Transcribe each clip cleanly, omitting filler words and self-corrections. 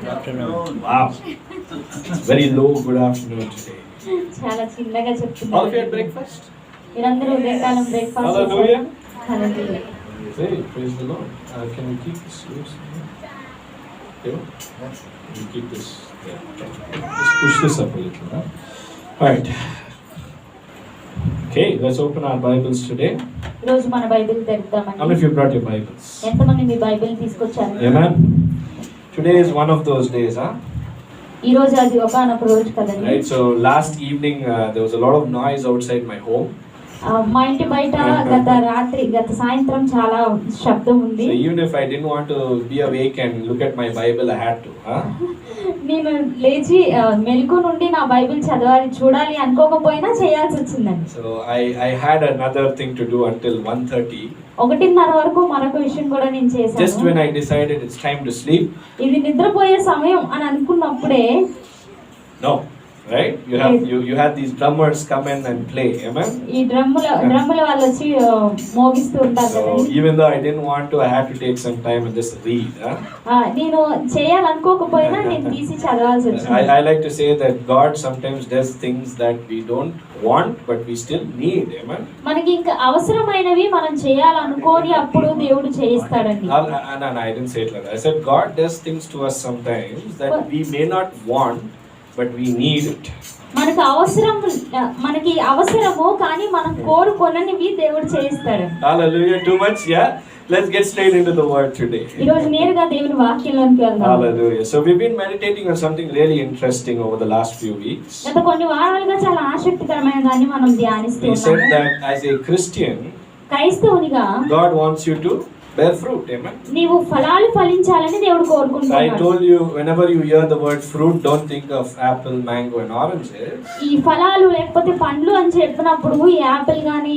Good afternoon. Wow. Very low good afternoon today. చాలా చిన్నగా చెప్తున్నారు. All of you had breakfast? మీరందరూ ఉదయకాలం breakfast Hallelujah. Hallelujah. Say, praise the Lord. Can we keep this loose? You keep this there. Just push this up a little. Huh? All right. Okay, let's open our Bibles today. ఈ రోజు మన Bible How తెరుద్దామండి. many of you brought your Bibles? ఎంతమంది మీ Bible తీసుకొచ్చారు? Amen. Today is one of those days, huh? ఈ రోజు అది ఒకానొక రోజు కదండి. Right. So last evening there was a lot of noise outside my home. మా ఇంటి బయట గత సాయంత్రం చాలా శబ్దం ఉంది. So even if I didn't want to be awake and look at my Bible, I had to. Huh? నేను లేచి మెలకు నుండి నా బైబిల్ చదవాలి చూడాలి అనుకోకపోయినా చేయాల్సి వచ్చిందండి. So I had another thing to do until 1:30. 1:30 వరకు మరొక విషయం కూడా నేను చేశాను. Just when I decided it's time to sleep. ఇది నిద్రపోయే సమయం అని అనుకున్నప్పుడే. No. Right? You had these drummers come in and play. Amen. ఈ డ్రమ్ముల వాళ్ళు వచ్చి మోగిస్తూ ఉంటారు కదా. So even though I didn't want to, I had to take some time and just read. నేను చేయాలనుకోకపోయినా నేను తీసి చదవాల్సి వచ్చింది. I like to say that God sometimes does things that we don't want but we still need. Amen. మనకి ఇంకా అవసరమైనవి మనం చేయాలనుకోని అప్పుడు దేవుడు చేయిస్తాడండి. I didn't say it like that. I said God does things to us sometimes that we may not want but we need it. మనకి అవసరము కానీ మనం కోరుకొననివి దేవుడు చేయిస్తాడు. Hallelujah. Too much? Yeah. Let's get straight into the word today. ఈ రోజు నేరుగా దేవుని వాక్యంలోకి వెళ్దాం. Hallelujah. So we've been meditating on something really interesting over the last few weeks. గత కొన్ని వారాలుగా చాలా ఆసక్తికరమైన దాన్ని మనం ధ్యానిస్తూ ఉన్నాము. We said that as a Christian, క్రైస్తవునిగా God wants you to bear fruit. Amen. నీవు ఫలాలు ఫలించాలని దేవుడు కోరుకుంటున్నాడు. I told you whenever you hear the word fruit, don't think of apple, mango and oranges. ఈ ఫలాలు లేకపోతే పండ్లు అని చెప్పినప్పుడు ఈ యాపిల్ గాని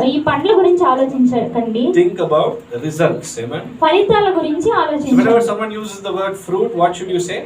ఈ పండ్ల గురించి ఆలోచించకండి. Think about the results. Amen. ఫలితాల గురించి ఆలోచించండి. Whenever someone uses the word fruit, what should you say?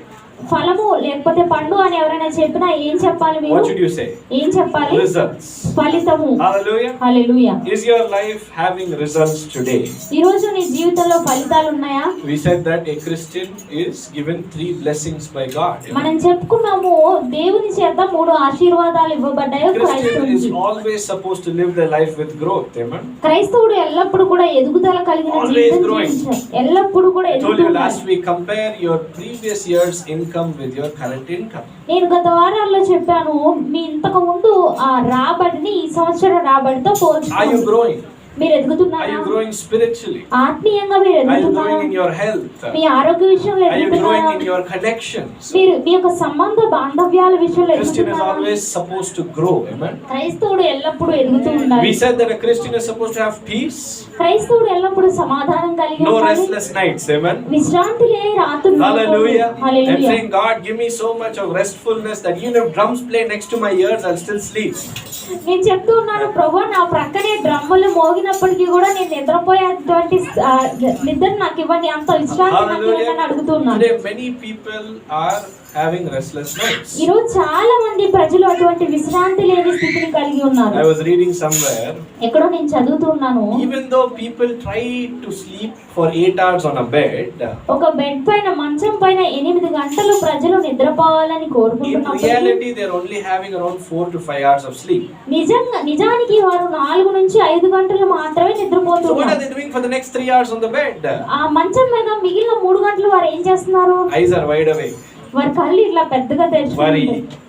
ఫలము లేకపోతే పండు అని ఎవరైనా చెప్పినా ఏం చెప్పాలి మీరు? What should you say? ఏం చెప్పాలి? Results. ఫలితము. Hallelujah. Hallelujah. Is your life having results today? ఈ రోజు నీ జీవితంలో ఫలితాలు ఉన్నాయా? We said that a Christian is given 3 blessings by God. మనం చెప్పుకున్నాము దేవుని చేత 3 ఆశీర్వాదాలు ఇవ్వబడ్డాయి. Christian is always supposed to live their life with growth. Amen. క్రైస్తవుడు ఎల్లప్పుడూ కూడా ఎదుగుదల కలిగిన జీవితం ఎల్లప్పుడూ కూడా I told you last week, compare your previous year's income with your current income. నేను గత వారాల్లో చెప్పాను మీ ఇంతకు ముందు ఆ రాబడిని ఈ సంవత్సరం రాబడితో పోల్చుకోండి. Are you growing? మీరు ఎదుగుతున్నారా? Are you growing spiritually? ఆత్మీయంగా మీరు ఎదుగుతున్నారా? Are you growing in your health? మీ ఆరోగ్య విషయంలో ఎదుగుతున్నారా? Are you growing ఎదుగుతున్నారా? in your connections? మీరు మీ యొక్క సంబంధ బాంధవ్యాల విషయంలో Christian is ఎదుగుతున్నారా? always supposed to grow. Amen. క్రైస్తవుడు ఎల్లప్పుడూ ఎదుగుతూ ఉండాలి. We said that a Christian is supposed to have peace. క్రైస్తవుడు ఎల్లప్పుడూ సమాధానం కలిగి No ఉండాలి. restless nights. Amen. విశ్రాంతి లేని రాత్రులు. Hallelujah. I'm hallelujah. saying, God, give me so much of restfulness that even if drums play next to my ears, I'll still sleep. నేను చెప్తూ ఉన్నాను ప్రభువా నా ప్రక్కనే డ్రమ్ములు మోగినప్పటికీ కూడా నేను నిద్రపోయేటువంటి నిద్ర నాకు ఇవ్వండి, అంత విశ్రాంతి నాకు ఇవ్వండి అని అడుగుతున్నాను. Today many people are having restless nights. ఈ రోజు చాలా మంది ప్రజలు అటువంటి విశ్రాంతి లేని స్థితిని కలిగి ఉన్నారు. I was reading somewhere. ఎక్కడో నేను చదువుతూ ఉన్నాను. Even though people try to sleep for 8 hours on a bed, ఒక బెడ్ పైన మంచం పైన 8 గంటలు ప్రజలు నిద్రపోవాలని in కోరుకుంటున్నారు. reality they're only having around 4 to 5 hours of sleep. నిజానికి వారు 4 నుంచి 5 గంటలు మాత్రమే So what are నిద్రపోతున్నారు. they doing for the next 3 hours on the bed? ఆ మంచం మీద మిగిలిన 3 గంటలు వారు ఏం చేస్తున్నారు? Eyes are wide awake. వారి కళ్ళు ఇట్లా పెద్దగా తెరుచుకుంటాయి.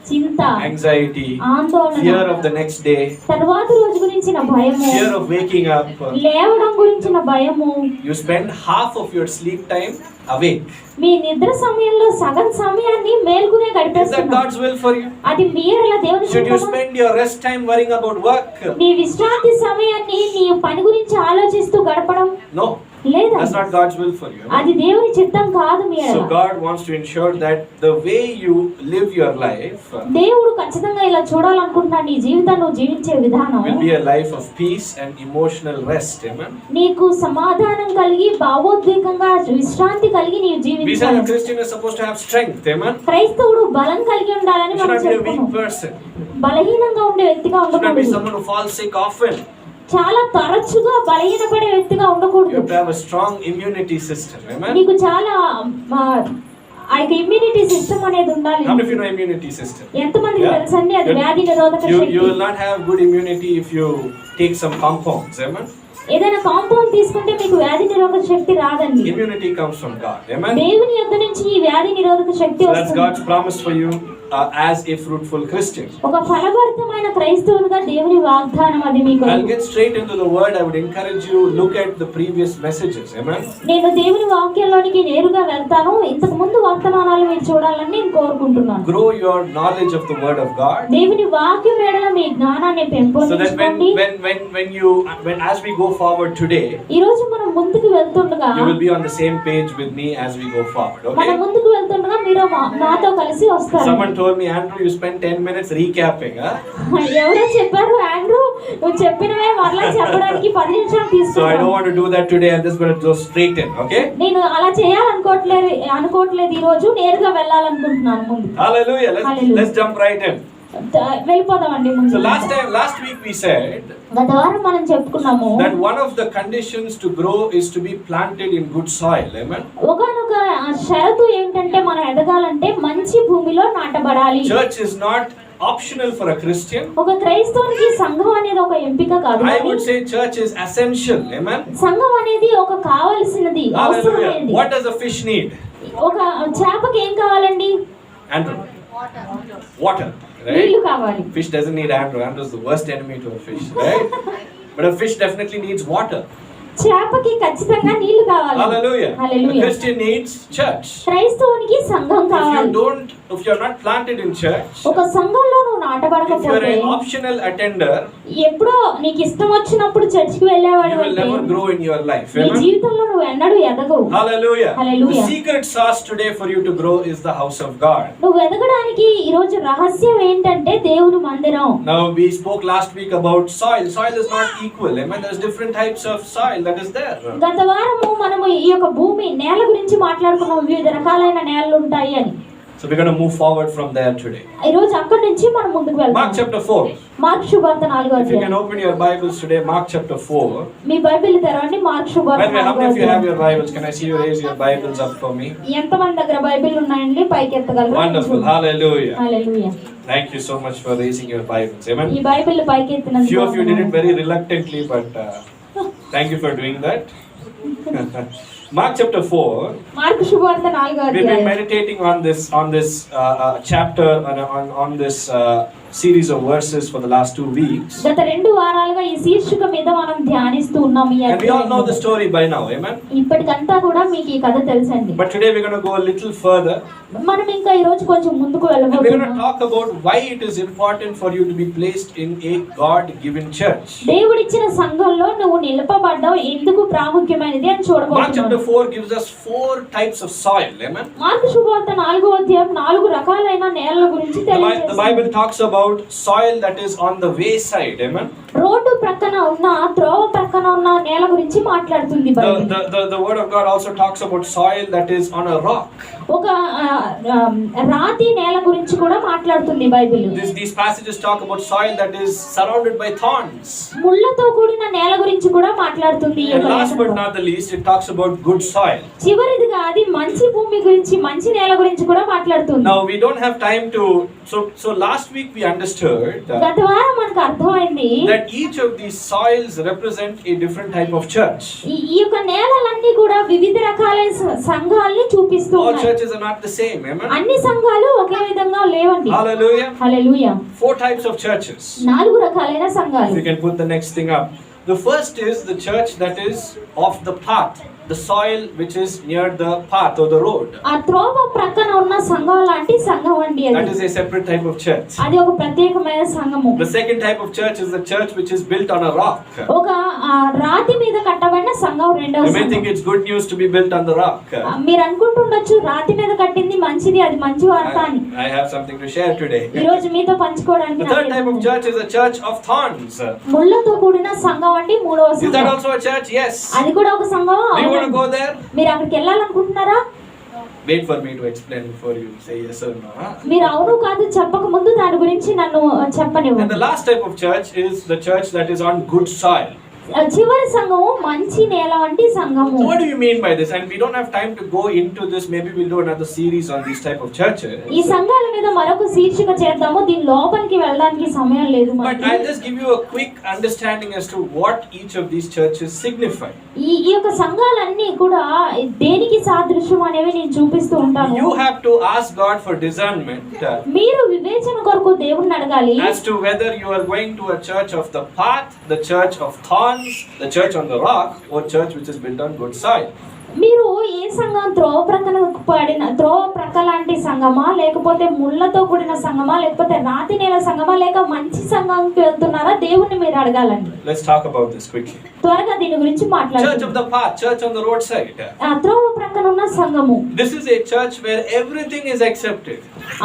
చింత, Anxiety, ఆందోళన, fear of the next day, తరువాత రోజు గురించిన భయము, fear of waking up. లేవడం గురించిన భయము. You spend half of your sleep time awake. మీ నిద్ర సమయంలో సగం సమయాన్ని మేల్కొనే Is that గడిపేస్తున్నారు. God's will for you? అది మీరలా దేవుని Should you చిత్తమా? spend your rest time worrying about work? నీ విశ్రాంతి సమయాన్ని నీ పని గురించి ఆలోచిస్తూ గడపడం No. లేదా? That's not God's will for you. అది దేవుని చిత్తం కాదు మీరలా. So God wants to ensure that the way you live your life దేవుడు ఖచ్చితంగా ఇలా చూడాలనుకుంటున్నాడు. నీ జీవితాన్ని నువ్వు జీవించే విధానం will be a life of peace and emotional rest. Amen. నీకు సమాధానం కలిగి భావోద్వేగంగా విశ్రాంతి కలిగి నీవు We said a జీవించాలి. Christian is supposed to have strength. Amen. క్రైస్తవుడు బలం కలిగి ఉండాలని You should మనం not be a weak చెప్పుకున్నాం. person. బలహీనంగా ఉండే వ్యక్తిగా You should not be ఉండకూడదు. someone who falls sick often. చాలా తరచుగా బలహీనపడే వ్యక్తిగా You ఉండకూడదు. have to have a strong immunity system. Amen. నీకు చాలా ఆ యొక్క ఇమ్యూనిటీ సిస్టమ్ అనేది ఉండాలి. How many of you know immunity system? ఎంతమందికి Yeah. తెలుసండి అది వ్యాధి నిరోధక You Shakti. will not have good immunity if you take some compounds. Amen. ఏదైనా కాంపౌండ్ తీసుకుంటే మీకు వ్యాధి నిరోధక శక్తి రాదండి. Immunity comes from God. Amen. దేవుని యొద్ద నుంచి ఈ వ్యాధి నిరోధక శక్తి So that's వస్తుంది. God's promise for you as a fruitful Christian. ఒక ఫలభరితమైన క్రైస్తవునిగా దేవుని వాగ్దానం అది మీకు. I'll get straight into the word. I would encourage you look at the previous messages. Amen. నేను దేవుని వాక్యంలోనికి నేరుగా వెళ్తాను. ఇంతకు ముందు వర్తమానాలు మీరు చూడాలని నేను కోరుకుంటున్నాను. Grow your knowledge of the word of God. దేవుని వాక్యం ఎడల మీ జ్ఞానాన్ని So that పెంపొందించుకోండి. when as we go forward today, ఈ రోజు మనం ముందుకు వెళ్తుండగా you will be on the same page with me as we go forward. మనం Okay. ముందుకు వెళ్తుండగా మీరు నాతో కలిసి వస్తారు. Someone told me, Andrew, you spent 10 minutes recapping. Huh? ఎవరో చెప్పారు, ఆండ్రూ నువ్వు చెప్పినవే మరలా చెప్పడానికి 10 నిమిషాలు So I don't తీసుకున్నాను. want to do that today. I'm just going to go straight in. Okay. నేను అలా అనుకోవట్లేదు ఈ రోజు నేరుగా వెళ్ళాలనుకుంటున్నాను ముందు. Hallelujah. Hallelujah. Let's jump right in. వెళ్ళిపోదామండి ముందు. So last week we said గత వారం మనం చెప్పుకున్నాము that one of the conditions to grow is to be planted in good soil. Amen. ఒకనొక షరతు ఏంటంటే మనం ఎదగాలంటే మంచి భూమిలో నాటబడాలి. Church is not optional for a Christian. ఒక క్రైస్తవునికి సంఘం అనేది ఒక ఎంపిక కాదు. I would say church is essential. Amen. సంఘం అనేది ఒక కావాల్సినది, Hallelujah. అవసరమైనది. What does a fish need? ఒక చేపకి ఏం కావాలండి? Andrew. Water. నీళ్లు Right? కావాలి. Fish doesn't need Andrew. Andrew is the worst enemy to a fish. Right? But a fish definitely needs water. చేపకి ఖచ్చితంగా నీళ్లు కావాలి. Hallelujah. A hallelujah. Christian needs church. క్రైస్తవునికి సంఘం కావాలి. If you're not planted in church, ఒక సంఘంలో నువ్వు if you're నాటబడకపోతే an optional attender, ఎప్పుడో నీకు ఇష్టం వచ్చినప్పుడు చర్చికి వెళ్ళేవాడు you will అంటే never grow in your life. నీ Amen. జీవితంలో నువ్వు ఎన్నడూ ఎదగవు. Hallelujah. Hallelujah. The secret sauce today for you to grow is the house of God. నువ్వు ఎదగడానికి ఈ రోజు రహస్యం ఏంటంటే దేవుని మందిరం. Now we spoke last week about soil. Soil is not equal. Amen. There's different types of soil that is there. గత వారము మనము ఈ యొక్క భూమి నేల గురించి మాట్లాడుకున్నాం, వివిధ రకాలైన నేలలు ఉంటాయి అని. So we're going to move forward from there today. ఈ రోజు అక్కడి నుంచి మనం ముందుకు Mark వెళ్దాం. chapter 4. మార్క్ శుభవార్త 4వ If you can అధ్యాయం. open your Bibles today, Mark chapter 4. Me Bible తెరవండి. మార్క్ By శుభవార్త the way, how 4వ many of you have అధ్యాయం. your Bibles? Can I see you raise your Bibles up for me? ఎంతమంది దగ్గర Bible ఉన్నాయండి? పైకి ఎత్తగలరా? Wonderful. Hallelujah. Hallelujah. Thank you so much for raising your Bibles. Amen. ఈ Bible పైకి ఎత్తినందుకు Few of you did it very reluctantly, but thank you for doing that. Mark chapter 4. Mark శుభవార్త 4వ We've been అధ్యాయం. meditating on this chapter on this series of verses for the last 2 weeks. గత 2 వారాలుగా ఈ శీర్షిక మీద మనం ధ్యానిస్తూ ఉన్నాం ఈ And we all know the అధ్యాయం. story by now. Amen. ఇప్పటికంతా కూడా మీకు ఈ కథ తెలుసండి. But today we're going to go a little further. మనం ఇంకా ఈ రోజు కొంచెం ముందుకు And we're going to వెళ్ళబోతున్నాం. talk about why it is important for you to be placed in a God-given church. దేవుడిచ్చిన సంఘంలో నువ్వు నిలపబడ్డావు ఎందుకు ప్రాముఖ్యమైనది అని Mark chapter చూడబోతున్నాం. 4 gives us 4 types of soil. Amen. Mark శుభవార్త 4వ అధ్యాయం 4 రకాలైన నేలల గురించి The Bible తెలియజేస్తుంది. talks about soil that is on the wayside. Amen. Road ప్రక్కన ఉన్న త్రోవ ప్రక్కన ఉన్న నేల గురించి మాట్లాడుతుంది Bible. The word of God also talks about soil that is on a rock. ఒక రాతి నేల గురించి కూడా మాట్లాడుతుంది Bible. These passages talk about soil that is surrounded by thorns. ముళ్ళతో కూడిన నేల గురించి కూడా మాట్లాడుతుంది ఈ And యొక్క last but లేఖనంలో. not the least, it talks about good soil. చివరిదిగా అది మంచి భూమి గురించి, మంచి నేల గురించి కూడా మాట్లాడుతుంది. Now we don't have time to. So last week we understood గత వారం మనకు అర్థమైంది that each of these soils represent a different type of church. ఈ యొక్క నేలలన్నీ కూడా వివిధ రకాలైన సంఘాలని చూపిస్తూ All ఉన్నాయి. churches are not the same. Amen. అన్ని సంఘాలు ఒకే విధంగా లేవండి. Hallelujah. Hallelujah. 4 types of churches. 4 రకాలైన If సంఘాలు. you can put the next thing up. The first is the church that is off the path, the soil which is near the path or the road. ఆ త్రోవ ప్రక్కన ఉన్న సంఘం లాంటి సంఘం అండి That అది. is a separate type of church. అది ఒక ప్రత్యేకమైన సంఘము. The second type of church is the church which is built on a rock. ఒక రాతి మీద కట్టబడిన సంఘం రెండవ You may సంఘం. think it's good news to be built on the rock. మీరు అనుకుంటుండొచ్చు రాతి మీద కట్టింది మంచిది, అది మంచి వార్త అని. I have something to share today. ఈ రోజు మీతో పంచుకోవడానికి The third type of church is a church of thorns. ముళ్ళతో కూడిన సంఘం అండి మూడవ Is that సంఘం. also a church? Yes. అది కూడా ఒక సంఘం. Do you want to అవునండి. go there? మీరు అక్కడికి వెళ్ళాలనుకుంటున్నారా? Wait for me to explain before you say yes or no. Huh? మీరు అవును కాదు చెప్పక ముందు దాని గురించి నన్ను And the చెప్పనివ్వండి. last type of church is the church that is on good soil. చివరి సంఘము మంచి నేల వంటి సంఘము. So what do you mean by this? And we don't have time to go into this. Maybe we'll do another series on these type of churches. ఈ సంఘాల మీద మరొక శీర్షిక చేద్దాము, దీని లోపలికి వెళ్ళడానికి సమయం లేదు But మనకి. I'll just give you a quick understanding as to what each of these churches signify. ఈ యొక్క సంఘాలన్నీ కూడా దేనికి సాదృశ్యం అనేవి నేను చూపిస్తూ ఉంటాను. You have to ask God for discernment మీరు వివేచన కొరకు దేవుణ్ణి అడగాలి as to whether you are going to a church of the path, the church of thorns, the church on the rock, or church which is built on good soil. మీరు ఏ సంఘం త్రోవ ప్రక్క లాంటి సంఘమా, లేకపోతే ముళ్ళతో కూడిన సంఘమా, లేకపోతే రాతి నేల సంఘమా, లేక మంచి సంఘంకి వెళ్తున్నారా, దేవుణ్ణి మీరు అడగాలండి. Let's talk about this quickly. త్వరగా దీని గురించి Church మాట్లాడుకుందాం. of the path, church on the roadside. త్రోవ ప్రక్కన ఉన్న సంఘము, This is a church where everything is accepted.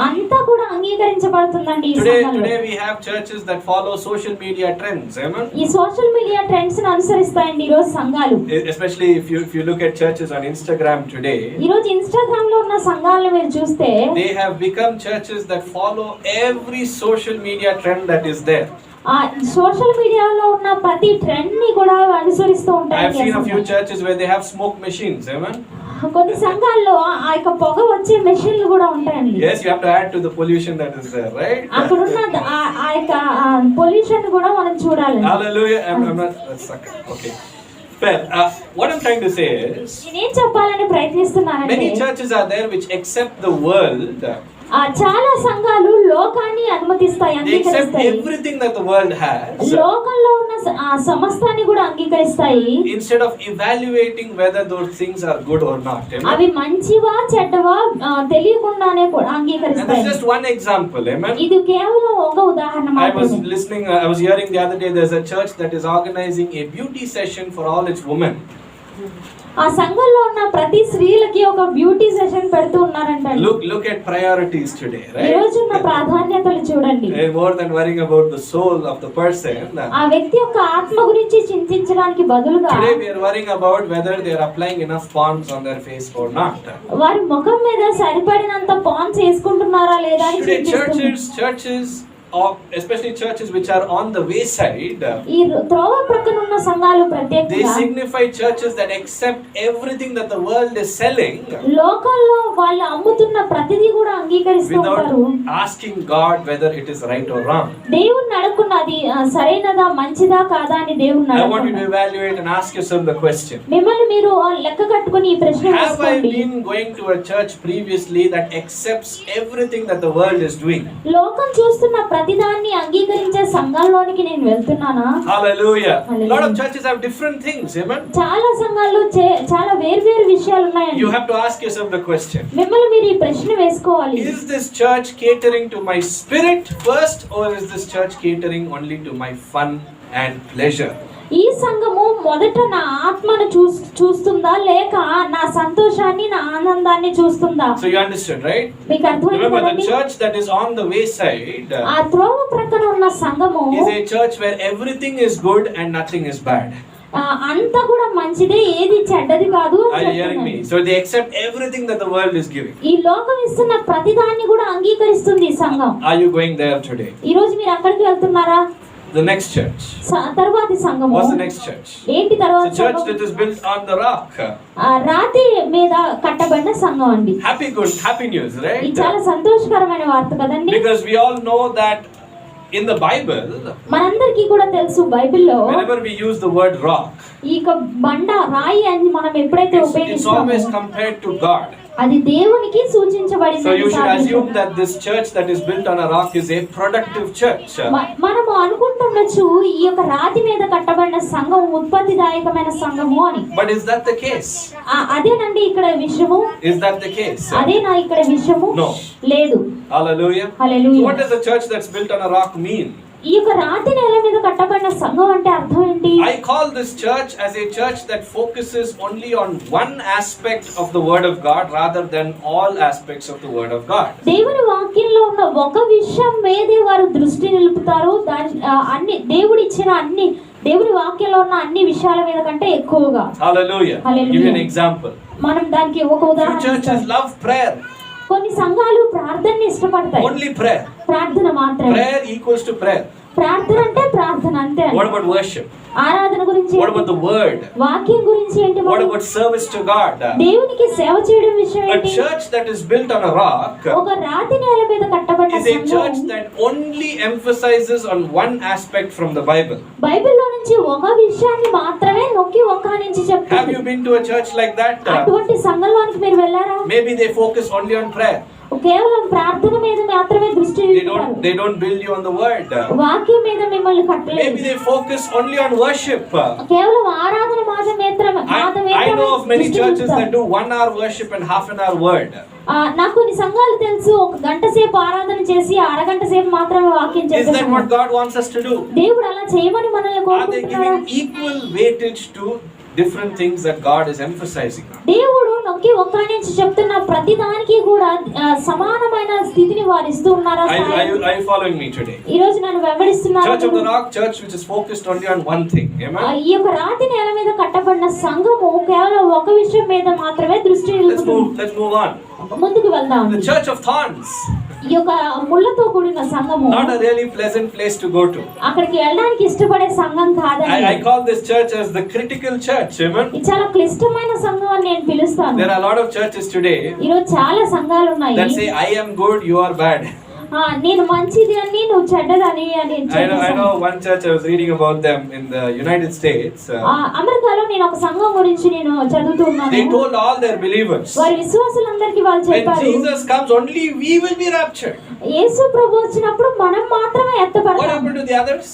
అంతా కూడా అంగీకరించబడుతుందండి ఈ Today సంఘంలో. we have churches that follow social media trends. Amen. ఈ సోషల్ మీడియా ట్రెండ్స్ ని అనుసరిస్తాయండి ఈ రోజు సంఘాలు. Especially if you look at churches on Instagram today, ఈ రోజు ఇన్స్టాగ్రామ్ లో ఉన్న సంఘాలను మీరు చూస్తే they have become churches that follow every social media trend that is there. ఆ సోషల్ మీడియాలో ఉన్న ప్రతి ట్రెండ్ ని కూడా అనుసరిస్తూ I have seen a few ఉంటాయి. churches where they have smoke machines. Amen. కొన్ని సంఘాల్లో ఆ యొక్క పొగ వచ్చే మెషిన్లు కూడా ఉంటాయండి. Yes, you have to add to the pollution that is there, right? అక్కడ ఉన్న ఆ యొక్క పొల్యూషన్ కూడా మనం చూడాలి. Hallelujah. I'm not. That's okay. Well, what I'm trying to say is, నేనేం చెప్పాలని ప్రయత్నిస్తున్నానంటే many churches are there which accept the world. చాలా సంఘాలు లోకాన్ని అనుమతిస్తాయి, They accept అంగీకరిస్తాయి. everything that the world has. లోకంలో ఉన్న ఆ సమస్తాన్ని కూడా అంగీకరిస్తాయి. Instead of evaluating whether those things are good or not. Amen? అవి మంచివా చెడ్డవా తెలియకుండానే కూడా And అంగీకరిస్తాయి. that's just one example. Amen. ఇది కేవలం ఒక ఉదాహరణ I was మాత్రమే. listening, I was hearing the other day, there's a church that is organizing a beauty session for all its women. ఆ సంఘంలో ఉన్న ప్రతి స్త్రీలకి ఒక బ్యూటీ సెషన్ పెడుతూ ఉన్నారంట. Look at priorities today, ఈ right? రోజు ఉన్న ప్రాధాన్యతలు చూడండి. More than worrying about the soul of the person. ఆ వ్యక్తి యొక్క ఆత్మ గురించి చింతించడానికి బదులుగా Today we are worrying about whether they are applying enough ponds on their face or not. వారి ముఖం మీద సరిపడినంత పాన్స్ వేసుకుంటున్నారా లేదా అని Today చింతిస్తున్నారు. churches, especially churches which are on the wayside, ఈ త్రోవ ప్రక్కన ఉన్న సంఘాలు they ప్రత్యేకంగా signify churches that accept everything that the world is selling లోకంలో వాళ్ళు అమ్ముతున్న ప్రతిదీ కూడా అంగీకరిస్తూ ఉంటారు. without asking God whether it is right or wrong. దేవుణ్ణి అడగకుండా అది సరైనదా మంచిదా కాదా అని దేవుణ్ణి I want you to అడగకుండా evaluate and ask yourself the question. మిమ్మల్ని మీరు లెక్క కట్టుకుని ఈ ప్రశ్న Have I వేసుకోండి. been going to a church previously that accepts everything that the world is doing? లోకం చూస్తున్న ప్రతిదాన్ని అంగీకరించే సంఘంలోనికి నేను వెళ్తున్నానా? Hallelujah. A Hallelujah. lot of churches have different things, amen? చాలా సంఘాల్లో చాలా వేర్వేరు విషయాలు ఉన్నాయండి. You have to ask yourself the question. మిమ్మల్ని మీరు ఈ ప్రశ్న వేసుకోవాలి. Is this church catering to my spirit first, or is this church catering only to my fun and pleasure? ఈ సంఘము మొదట నా ఆత్మను చూస్తుందా లేక నా సంతోషాన్ని నా ఆనందాన్ని చూస్తుందా? So you understood, right? మీకు అర్థమైంది Remember, the కదండి? church that is on the wayside ఆ త్రోవ ప్రక్కన ఉన్న సంఘము is a church where everything is good and nothing is bad. అంతా కూడా మంచిదే, ఏది చెడ్డది కాదు అని Are you hearing me? చెప్తున్నారు. So they accept everything that the world is giving. ఈ లోకం ఇస్తున్న ప్రతిదాన్ని కూడా అంగీకరిస్తుంది ఈ సంఘం. Are you going there today? ఈ రోజు మీరు అక్కడికి వెళ్తున్నారా? The next church. తర్వాతి సంఘము What's the next church? ఏంటి It's తర్వాత a church that is built on the rock. రాతి మీద కట్టబడిన సంఘం అండి. Happy news, ఇది right? చాలా సంతోషకరమైన వార్త కదండి. Because we all know that in the Bible, మనందరికీ కూడా తెలుసు బైబిల్లో whenever we use the word rock, ఈ బండ రాయి అని మనం ఎప్పుడైతే it's always ఉపయోగిస్తామో compared to God. అది దేవునికి సూచించబడింది. So you should assume that this church that is built on a rock is a productive church. మనము అనుకుంటుండొచ్చు ఈ యొక్క రాతి మీద కట్టబడిన సంఘం ఉత్పత్తిదాయకమైన సంఘము అని. But is that the case? అదేనండి ఇక్కడ విషయము. Is that the case? అదేనా ఇక్కడ విషయము? No. లేదు. Hallelujah. Hallelujah. So what does a church that's built on a rock mean? ఈ యొక్క రాతి నేల మీద కట్టబడిన సంఘం అంటే అర్థం ఏంటి? I call this church as a church that focuses only on one aspect of the word of God rather than all aspects of the word of God. దేవుని వాక్యంలో ఉన్న ఒక విషయం మీదే వారు దృష్టి నిలుపుతారు. అన్ని దేవుడు ఇచ్చిన అన్ని దేవుని వాక్యంలో ఉన్న అన్ని విషయాల మీద కంటే ఎక్కువగా. Hallelujah. Hallelujah. Give you an example. మనం దానికి ఒక Few ఉదాహరణ churches ఇస్తాం. love prayer. కొన్ని సంఘాలు ప్రార్థనని ఇష్టపడతాయి. Only prayer. ప్రార్థన మాత్రమే. Prayer equals to prayer. ప్రార్థన అంటే ప్రార్థన అంతే అండి. What about worship? ఆరాధన గురించి What about the word? వాక్యం గురించి ఏంటి What మరి? about service to God? దేవునికి సేవ చేయడం విషయం A ఏంటి? church that is built on a rock ఒక రాతి నేల మీద కట్టబడిన is a సంఘం church that only emphasizes on one aspect from the Bible. బైబిల్లో నుంచి ఒక విషయాన్ని మాత్రమే నొక్కి ఒక్క నుంచి Have చెప్తుంది. you been to a church like that? అటువంటి సంఘంలోనికి మీరు వెళ్ళారా? Maybe they focus only on prayer. కేవలం ప్రార్థన మీద మాత్రమే దృష్టి పెడతారు. They don't build you on the word. వాక్యం మీద మిమ్మల్ని కట్టలేదు. Maybe they focus only on worship. కేవలం ఆరాధన మాత్రమే I know of many churches that do 1 hour worship and half an hour word. నాకు కొన్ని సంఘాలు తెలుసు, ఒక గంట సేపు ఆరాధన చేసి అరగంట సేపు మాత్రమే వాక్యం Is that చేస్తారు. what God wants us to do? దేవుడు అలా చేయమని మనల్ని Are they కోరుకుంటున్నారా? giving equal weightage to different things that God is emphasizing on? దేవుడు నొక్కి ఒక్క నుంచి చెప్తున్న ప్రతి దానికి కూడా సమానమైన స్థితిని వారు ఇస్తూ ఉన్నారా? Are you following me today? ఈ రోజు నన్ను వెంబడిస్తున్నారు. Church of the Rock, church which is focused only on one thing. Amen. ఈ యొక్క రాతి నేల మీద కట్టబడిన సంఘము కేవలం ఒక విషయం మీద మాత్రమే దృష్టి నిలుపుతుంది. Let's move on. ముందుకు వెళ్దాం. The church of thorns, ఈ యొక్క ముళ్ళతో కూడిన సంఘము not a really pleasant place to go to. అక్కడికి వెళ్ళడానికి ఇష్టపడే సంఘం కాదండి. I call this church as the critical church. Amen. ఇది చాలా క్లిష్టమైన సంఘం అని నేను పిలుస్తాను. There are a lot of churches today ఈ రోజు చాలా సంఘాలు ఉన్నాయి. that say I am good, you are bad. నేను మంచిది అని నువ్వు చెడ్డదని అని I know one church I was reading about them in the United States. అమెరికాలో నేను ఒక సంఘం గురించి నేను చదువుతూ ఉన్నాను. They told all their believers, వారి విశ్వాసులందరికీ వాళ్ళు when చెప్పారు, Jesus comes, only we will be raptured. యేసు ప్రభు వచ్చినప్పుడు మనం మాత్రమే What ఎత్తబడతాం. happened to the others?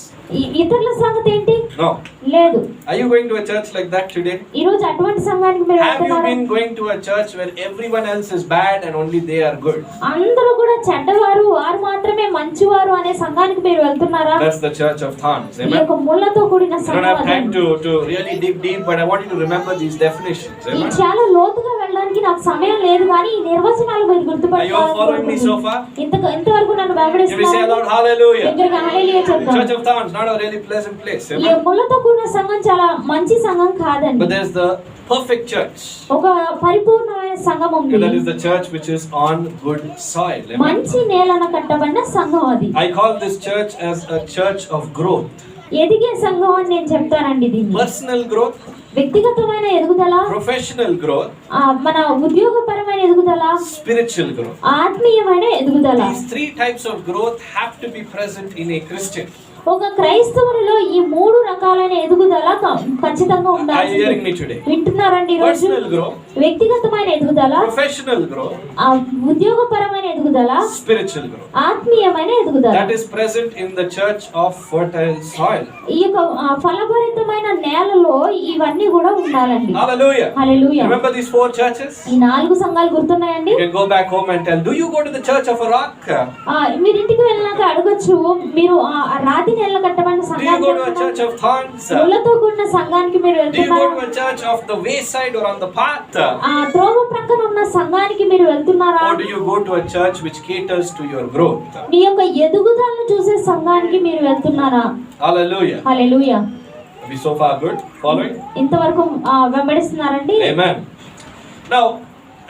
ఇతరుల సంగతి ఏంటి? No. లేదు. Are you going to a church like that today? ఈ రోజు అటువంటి సంఘానికి మీరు Have you వెళ్తున్నారా? been going to a church where everyone else is bad and only they are good? అందరూ కూడా చెడ్డవారు, వారు మాత్రమే మంచివారు అనే సంఘానికి మీరు వెళ్తున్నారా? That's the church of thorns. ఈ Amen. యొక్క ముళ్ళతో కూడిన I don't సంఘం have time అదండి. to really dig deep, but I want you to remember these definitions. ఈ Amen. చాలా లోతుగా వెళ్ళడానికి నాకు సమయం లేదు, కానీ ఈ నిర్వచనాలు మీరు Are you all following me so far? ఇంతవరకు నన్ను Can we say వెంబడిస్తున్నారు. aloud hallelujah? దగ్గరగా హల్లెలూయా చెప్తాం. Church of thorns, not a really pleasant place. ఈ Amen. ముళ్ళతో కూడిన సంఘం చాలా మంచి సంఘం కాదండి. But there's the perfect church. ఒక పరిపూర్ణమైన సంఘం ఉంది. And that is the church which is on good soil. Amen. మంచి నేలన కట్టబడిన సంఘం అది. I call this church as a church of growth. ఎదిగే సంఘం అని నేను చెప్తానండి దీన్ని. Personal growth, వ్యక్తిగతమైన ఎదుగుదల, professional growth, మన ఉద్యోగపరమైన ఎదుగుదల, spiritual growth. ఆత్మీయమైన ఎదుగుదల. These 3 types of growth have to be present in a Christian. ఒక క్రైస్తవునిలో ఈ 3 రకాలైన ఎదుగుదల ఖచ్చితంగా Are you ఉండాలి. hearing me today? వింటున్నారండి ఈ రోజు? Personal growth, వ్యక్తిగతమైన ఎదుగుదల, professional growth, ఉద్యోగపరమైన ఎదుగుదల, spiritual growth. ఆత్మీయమైన ఎదుగుదల. That is present in the church of fertile soil. ఈ యొక్క ఫలభరితమైన నేలలో ఇవన్నీ కూడా ఉండాలండి. Hallelujah. Hallelujah. Remember these 4 churches? ఈ 4 సంఘాలు గుర్తున్నాయండి? You can go back home and tell, do you go to the church of a rock? మీరు ఇంటికి వెళ్ళినాక అడగొచ్చు, మీరు ఆ రాతి నేల కట్టబడిన Do you సంఘానికి go to a church of thorns? ముళ్ళతో కూడిన సంఘానికి మీరు Do you go వెళ్తున్నారా? to a church of the wayside or on the path? త్రోవ ప్రక్కన ఉన్న సంఘానికి మీరు వెళ్తున్నారా? Or do you go to a church which caters to your growth? మీ యొక్క ఎదుగుదలను చూసే సంఘానికి మీరు వెళ్తున్నారా? Hallelujah. Hallelujah. Are we so far good? Following? ఇంతవరకు వెంబడిస్తున్నారండి? Amen. Now,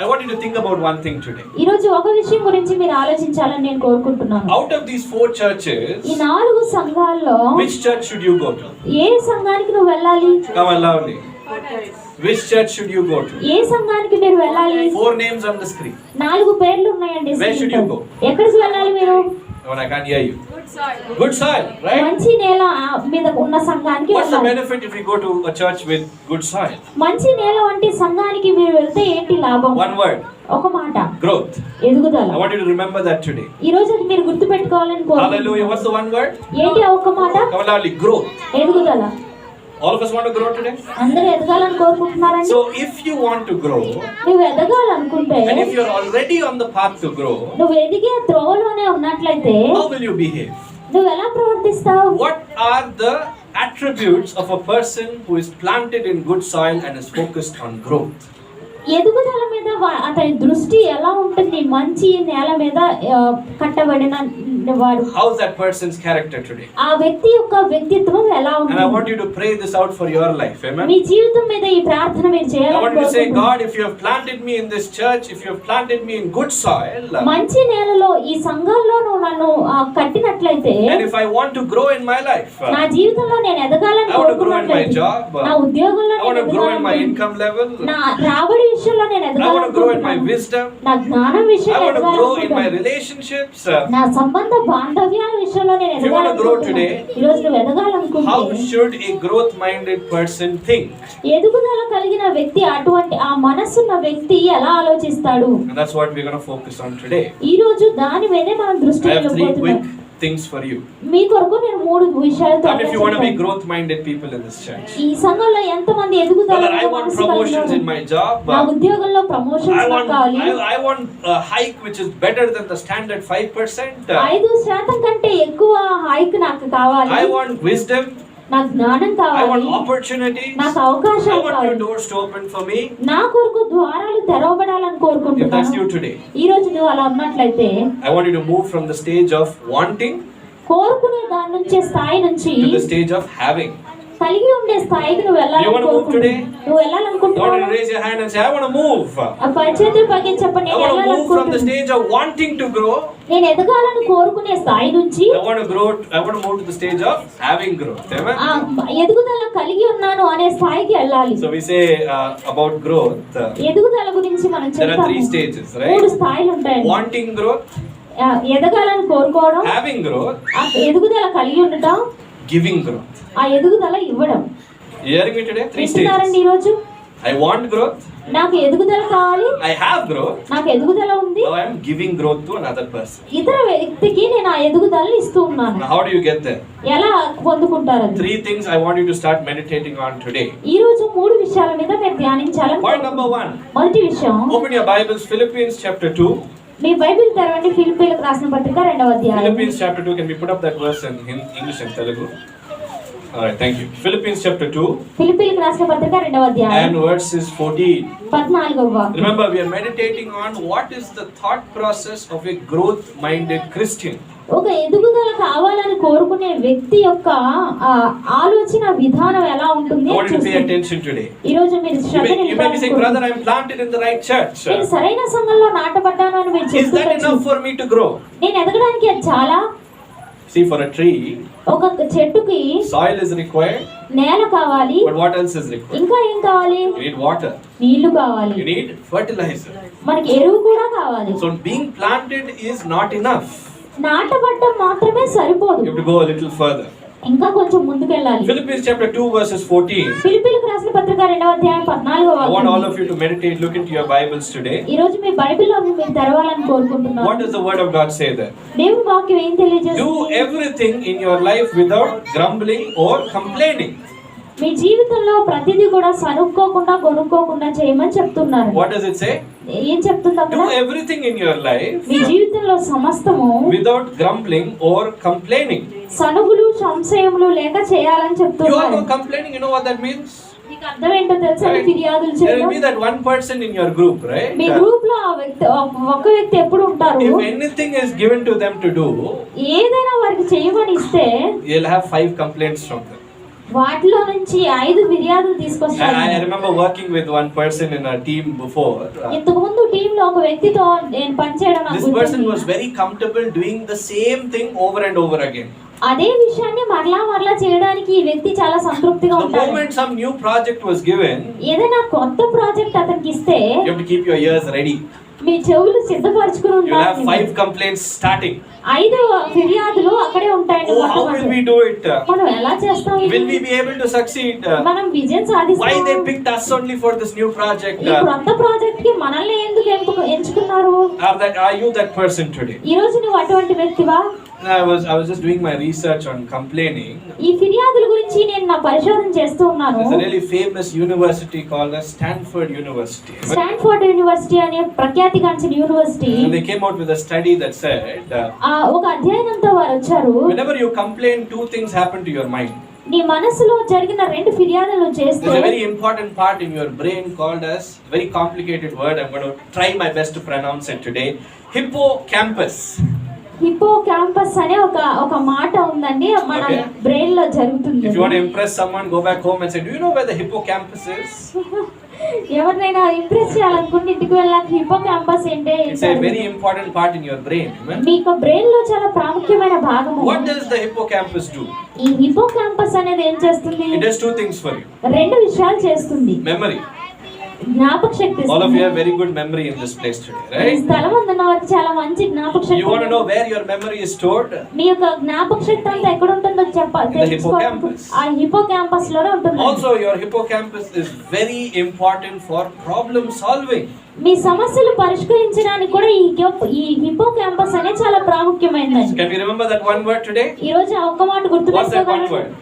I want you to think about one thing today. ఈ రోజు ఒక విషయం గురించి మీరు ఆలోచించాలని నేను కోరుకుంటున్నాను. Out of these 4 churches, ఈ 4 సంఘాల్లో which church should you go to? ఏ సంఘానికి నువ్వు వెళ్ళాలి? Come on loudly. Which church should you go to? ఏ సంఘానికి మీరు వెళ్ళాలి? 4 names on the screen. 4 పేర్లు ఉన్నాయండి. Where should you go? ఎక్కడికి వెళ్ళాలి మీరు? Come on, I can't hear you. Good soil, right? మంచి నేల మీద ఉన్న సంఘానికి What's the వెళ్ళాలి. benefit if we go to a church with good soil? మంచి నేల వంటి సంఘానికి మీరు వెళ్తే ఏంటి లాభం? One word. ఒక మాట, Growth. ఎదుగుదల. I want you to remember that today. ఈ రోజు అది మీరు గుర్తుపెట్టుకోవాలని కోరుకుంటున్నాను. Hallelujah. What's the one word? ఏంటి ఆ ఒక్క మాట? Come on loudly. Growth. ఎదుగుదల. All of us want to grow today? అందరూ ఎదగాలని కోరుకుంటున్నారండి. So if you want to grow, నువ్వు ఎదగాలనుకుంటే, and if you're already on the path to grow, నువ్వు ఎదిగే త్రోవలోనే ఉన్నట్లయితే how will you behave? నువ్వు ఎలా ప్రవర్తిస్తావు? What are the attributes of a person who is planted in good soil and is focused on growth? ఎదుగుదల మీద అతని దృష్టి ఎలా ఉంటుంది? మంచి నేల మీద కట్టబడిన వాడు. How's that person's character today? ఆ వ్యక్తి యొక్క వ్యక్తిత్వం ఎలా And I ఉంటుంది? want you to pray this out for your life. Amen. మీ జీవితం మీద ఈ ప్రార్థన మీరు I want you to say, చేయాలి. God, if you have planted me in this church, if you have planted me in good soil, మంచి నేలలో ఈ సంఘంలో నువ్వు నన్ను కట్టినట్లయితే, and if I want to grow in my life, నా జీవితంలో నేను ఎదగాలని I want to grow in my కోరుకున్నట్లయితే, job, నా ఉద్యోగంలో I want నేను to grow in my ఎదగాలని, income level, నా రాబడి విషయంలో నేను I want to grow in my ఎదగాలనుకుంటున్నాను, wisdom, నా జ్ఞానం I విషయంలో want to grow in my ఎదగాలనుకుంటున్నాను, relationships. నా సంబంధ బాంధవ్యాల విషయంలో నేను If you want to grow today, ఎదగాలనుకుంటున్నాను. ఈ రోజు నువ్వు ఎదగాలనుకుంటే how should a growth-minded person think? ఎదుగుదల కలిగిన వ్యక్తి, అటువంటి ఆ మనసున్న వ్యక్తి ఎలా ఆలోచిస్తాడు? And that's what we're going to focus on today. ఈ రోజు దాని మీదే మనం దృష్టి I have 3 నిలబోతున్నాం. quick things for you. మీ కొరకు నేను 3 విషయాలతో And if you want to be చెప్తాను. growth-minded people in this church, ఈ సంఘంలో ఎంతమంది ఎదుగుదల whether I want promotions in my job, నా ఉద్యోగంలో ప్రమోషన్స్ I want కావాలి, I want a hike which is better than the standard 5%. 5% కంటే ఎక్కువ హైక్ నాకు కావాలి, I want wisdom. నాకు జ్ఞానం I కావాలి, want opportunities. నాకు I అవకాశాలు want new కావాలి, doors to open for me. నా కొరకు ద్వారాలు తెరవబడాలని If that's కోరుకుంటున్నాను. you today, ఈ రోజు నువ్వు అలా ఉన్నట్లయితే, I want you to move from the stage of wanting కోరుకునే దాని నుంచి స్థాయి నుంచి to the stage of having. కలిగి ఉండే స్థాయికి నువ్వు You want to move today? నువ్వు I want you to వెళ్ళాలనుకుంటున్నావు. raise your hand and say, I want to move. ఆ పై చేతులు పైకి చెప్పండి, I నేను want to move from the వెళ్ళాలనుకుంటున్నాను. stage of wanting to grow. నేను ఎదగాలని కోరుకునే స్థాయి నుంచి I want to move to the stage of having growth. Amen. ఆ ఎదుగుదల కలిగి ఉన్నాను అనే స్థాయికి వెళ్ళాలి. So we say about growth. ఎదుగుదల గురించి మనం There are 3 చెప్తాము. stages, 3 right? స్థాయిలు ఉంటాయి. Wanting growth, ఎదగాలని కోరుకోవడం, having growth, ఆ ఎదుగుదల కలిగి ఉండటం, giving growth. ఆ ఎదుగుదల ఇవ్వడం. You hearing me today? 3 వింటున్నారండి stages. ఈ రోజు? I want growth. నాకు ఎదుగుదల కావాలి, I have growth. నాకు ఎదుగుదల ఉంది, Now I am giving growth to another person. ఇతర వ్యక్తికి నేను ఆ ఎదుగుదలని ఇస్తూ ఉన్నాను. Now how do you get there? ఎలా పొందుకుంటారు? 3 things I want you to start meditating on today. ఈ రోజు 3 విషయాల మీద మీరు ధ్యానించాలని. Point number 1. మొదటి విషయం, Open your Bibles, Philippians chapter 2. Me Bible తెరవండి. ఫిలిప్పీయులకు రాసిన పత్రిక 2వ అధ్యాయం. Philippians chapter 2. Can we put up that verse in English and Telugu? Alright, thank you. Philippians chapter 2 ఫిలిప్పీయులకు రాసిన పత్రిక 2వ అధ్యాయం and verses 14. 14వ వాక్యం. Remember, we are meditating on what is the thought process of a growth-minded Christian. ఒక ఎదుగుదల కావాలని కోరుకునే వ్యక్తి యొక్క ఆలోచన విధానం ఎలా ఉంటుంది I want you to pay attention today. ఈ రోజు మీరు You may be saying, brother, I am planted in the right church. నేను సరైన సంఘంలో నాటబడ్డాను అని మీరు Is that enough చెప్తున్నారు. for me to grow? నేను ఎదగడానికి అది చాలా. See, for a tree, ఒక చెట్టుకి soil is required, నేల కావాలి, but what else is required? ఇంకా ఏం కావాలి? You need water. నీళ్లు కావాలి, You need fertilizer. మనకి ఎరువు కూడా కావాలి. So being planted is not enough. నాటబడ్డం మాత్రమే సరిపోదు, You have to go a little further. ఇంకా కొంచెం ముందుకెళ్ళాలి. Philippians chapter 2 verses 14. ఫిలిప్పీయులకు రాసిన పత్రిక 2వ అధ్యాయం 14వ I want all వాక్యం. of you to meditate, look into your Bibles today. ఈ రోజు మీ బైబిల్లో మీరు తెరవాలని కోరుకుంటున్నాను. What does the word of God say there? దేవుని వాక్యం ఏం Do తెలియజేస్తుంది? everything in your life without grumbling or complaining. మీ జీవితంలో ప్రతిదీ కూడా సనుక్కోకుండా కొనుక్కోకుండా చేయమని చెప్తున్నారు. What does it say? ఏం చెప్తుంది అక్కడ? Do everything in your life మీ జీవితంలో సమస్తము without grumbling or complaining. సనుగులు సంశయములు లేక చేయాలని You all చెప్తున్నారు. know complaining, you know what that means? మీకు అర్థం ఏంటో తెలుసా? Right. ఫిర్యాదులు There will చేయడం. be that one person in your group, right? Me group లో ఆ వ్యక్తి ఒక్క వ్యక్తి ఎప్పుడు ఉంటారు? If anything is given to them to do, ఏదైనా వారికి చేయమని ఇస్తే you'll have 5 complaints from them. వాటిలో నుంచి 5 ఫిర్యాదులు తీసుకొస్తారు. I remember working with one person in a team before. ఇంతకు ముందు టీమ్ లో ఒక వ్యక్తితో నేను పనిచేయడం నాకు This person గుర్తుంది. was very comfortable doing the same thing over and over again. అదే విషయాన్ని మరలా చేయడానికి ఈ వ్యక్తి చాలా సంతృప్తిగా The ఉంటాడు. moment some new project was given, ఏదైనా కొత్త ప్రాజెక్ట్ అతనికి ఇస్తే you have to keep your ears ready. మీ చెవులు సిద్ధపరచుకుని You'll have ఉంటారు. 5 complaints starting. 5 ఫిర్యాదులు అక్కడే ఉంటాయండి. Oh, how will we do it? మనం ఎలా చేస్తాం ఇది? Will we be able to succeed? మనం విజయం Why సాధిస్తాం. they picked us only for this new project? ఈ కొత్త ప్రాజెక్ట్ కి మనల్ని ఎందుకు ఎంచుకున్నారు? Are you that person today? ఈ రోజు నువ్వు అటువంటి వ్యక్తివా? I was just doing my research on complaining. ఈ ఫిర్యాదుల గురించి నేను నా పరిశోధన చేస్తూ ఉన్నాను. There's a really famous university called as Stanford University. Stanford university అనే ప్రఖ్యాతిగాంచిన university And they came out with a study that said, ఒక అధ్యయనంతో వారు వచ్చారు. whenever you complain, 2 things happen to your mind. నీ మనసులో జరిగిన 2 ఫిర్యాదులు చేస్తే There's a very important part in your brain called as, very complicated word, I'm going to try my best to pronounce it today, hippocampus. Hippo campus అనే ఒక మాట ఉందండి మన Okay. బ్రెయిన్ లో జరుగుతుంది. If you want to impress someone, go back home and say, do you know where the hippocampus is? ఎవరినైనా impress చేయాలనుకుంటే ఇంటికి వెళ్ళాక హిపో క్యాంపస్ ఏంటి? It's a very important part in your brain. Amen? మీకు brain లో చాలా ప్రాముఖ్యమైన భాగము. What does the hippocampus do? ఈ హిపో క్యాంపస్ అనేది ఏం చేస్తుంది? It does 2 things for you. 2 విషయాలు చేస్తుంది. Memory. జ్ఞాపక శక్తి. All of you have very good memory in this place today, ఈ right? స్థలం ఉన్న వారికి చాలా మంచి జ్ఞాపక శక్తి. You want to know where your memory is stored? మీ యొక్క జ్ఞాపక శక్తి అంతా ఎక్కడ ఉంటుందో hippocampus. ఆ హిపో క్యాంపస్ లోనే ఉంటుంది. Also, your hippocampus is very important for problem solving. మీ సమస్యలు పరిష్కరించడానికి కూడా ఈ హిపో క్యాంపస్ అనేది చాలా ప్రాముఖ్యమైనది. Can we remember that one word today? ఈ రోజు ఆ ఒక్క మాట What's that one గుర్తుపెట్టుకోగలరు? word?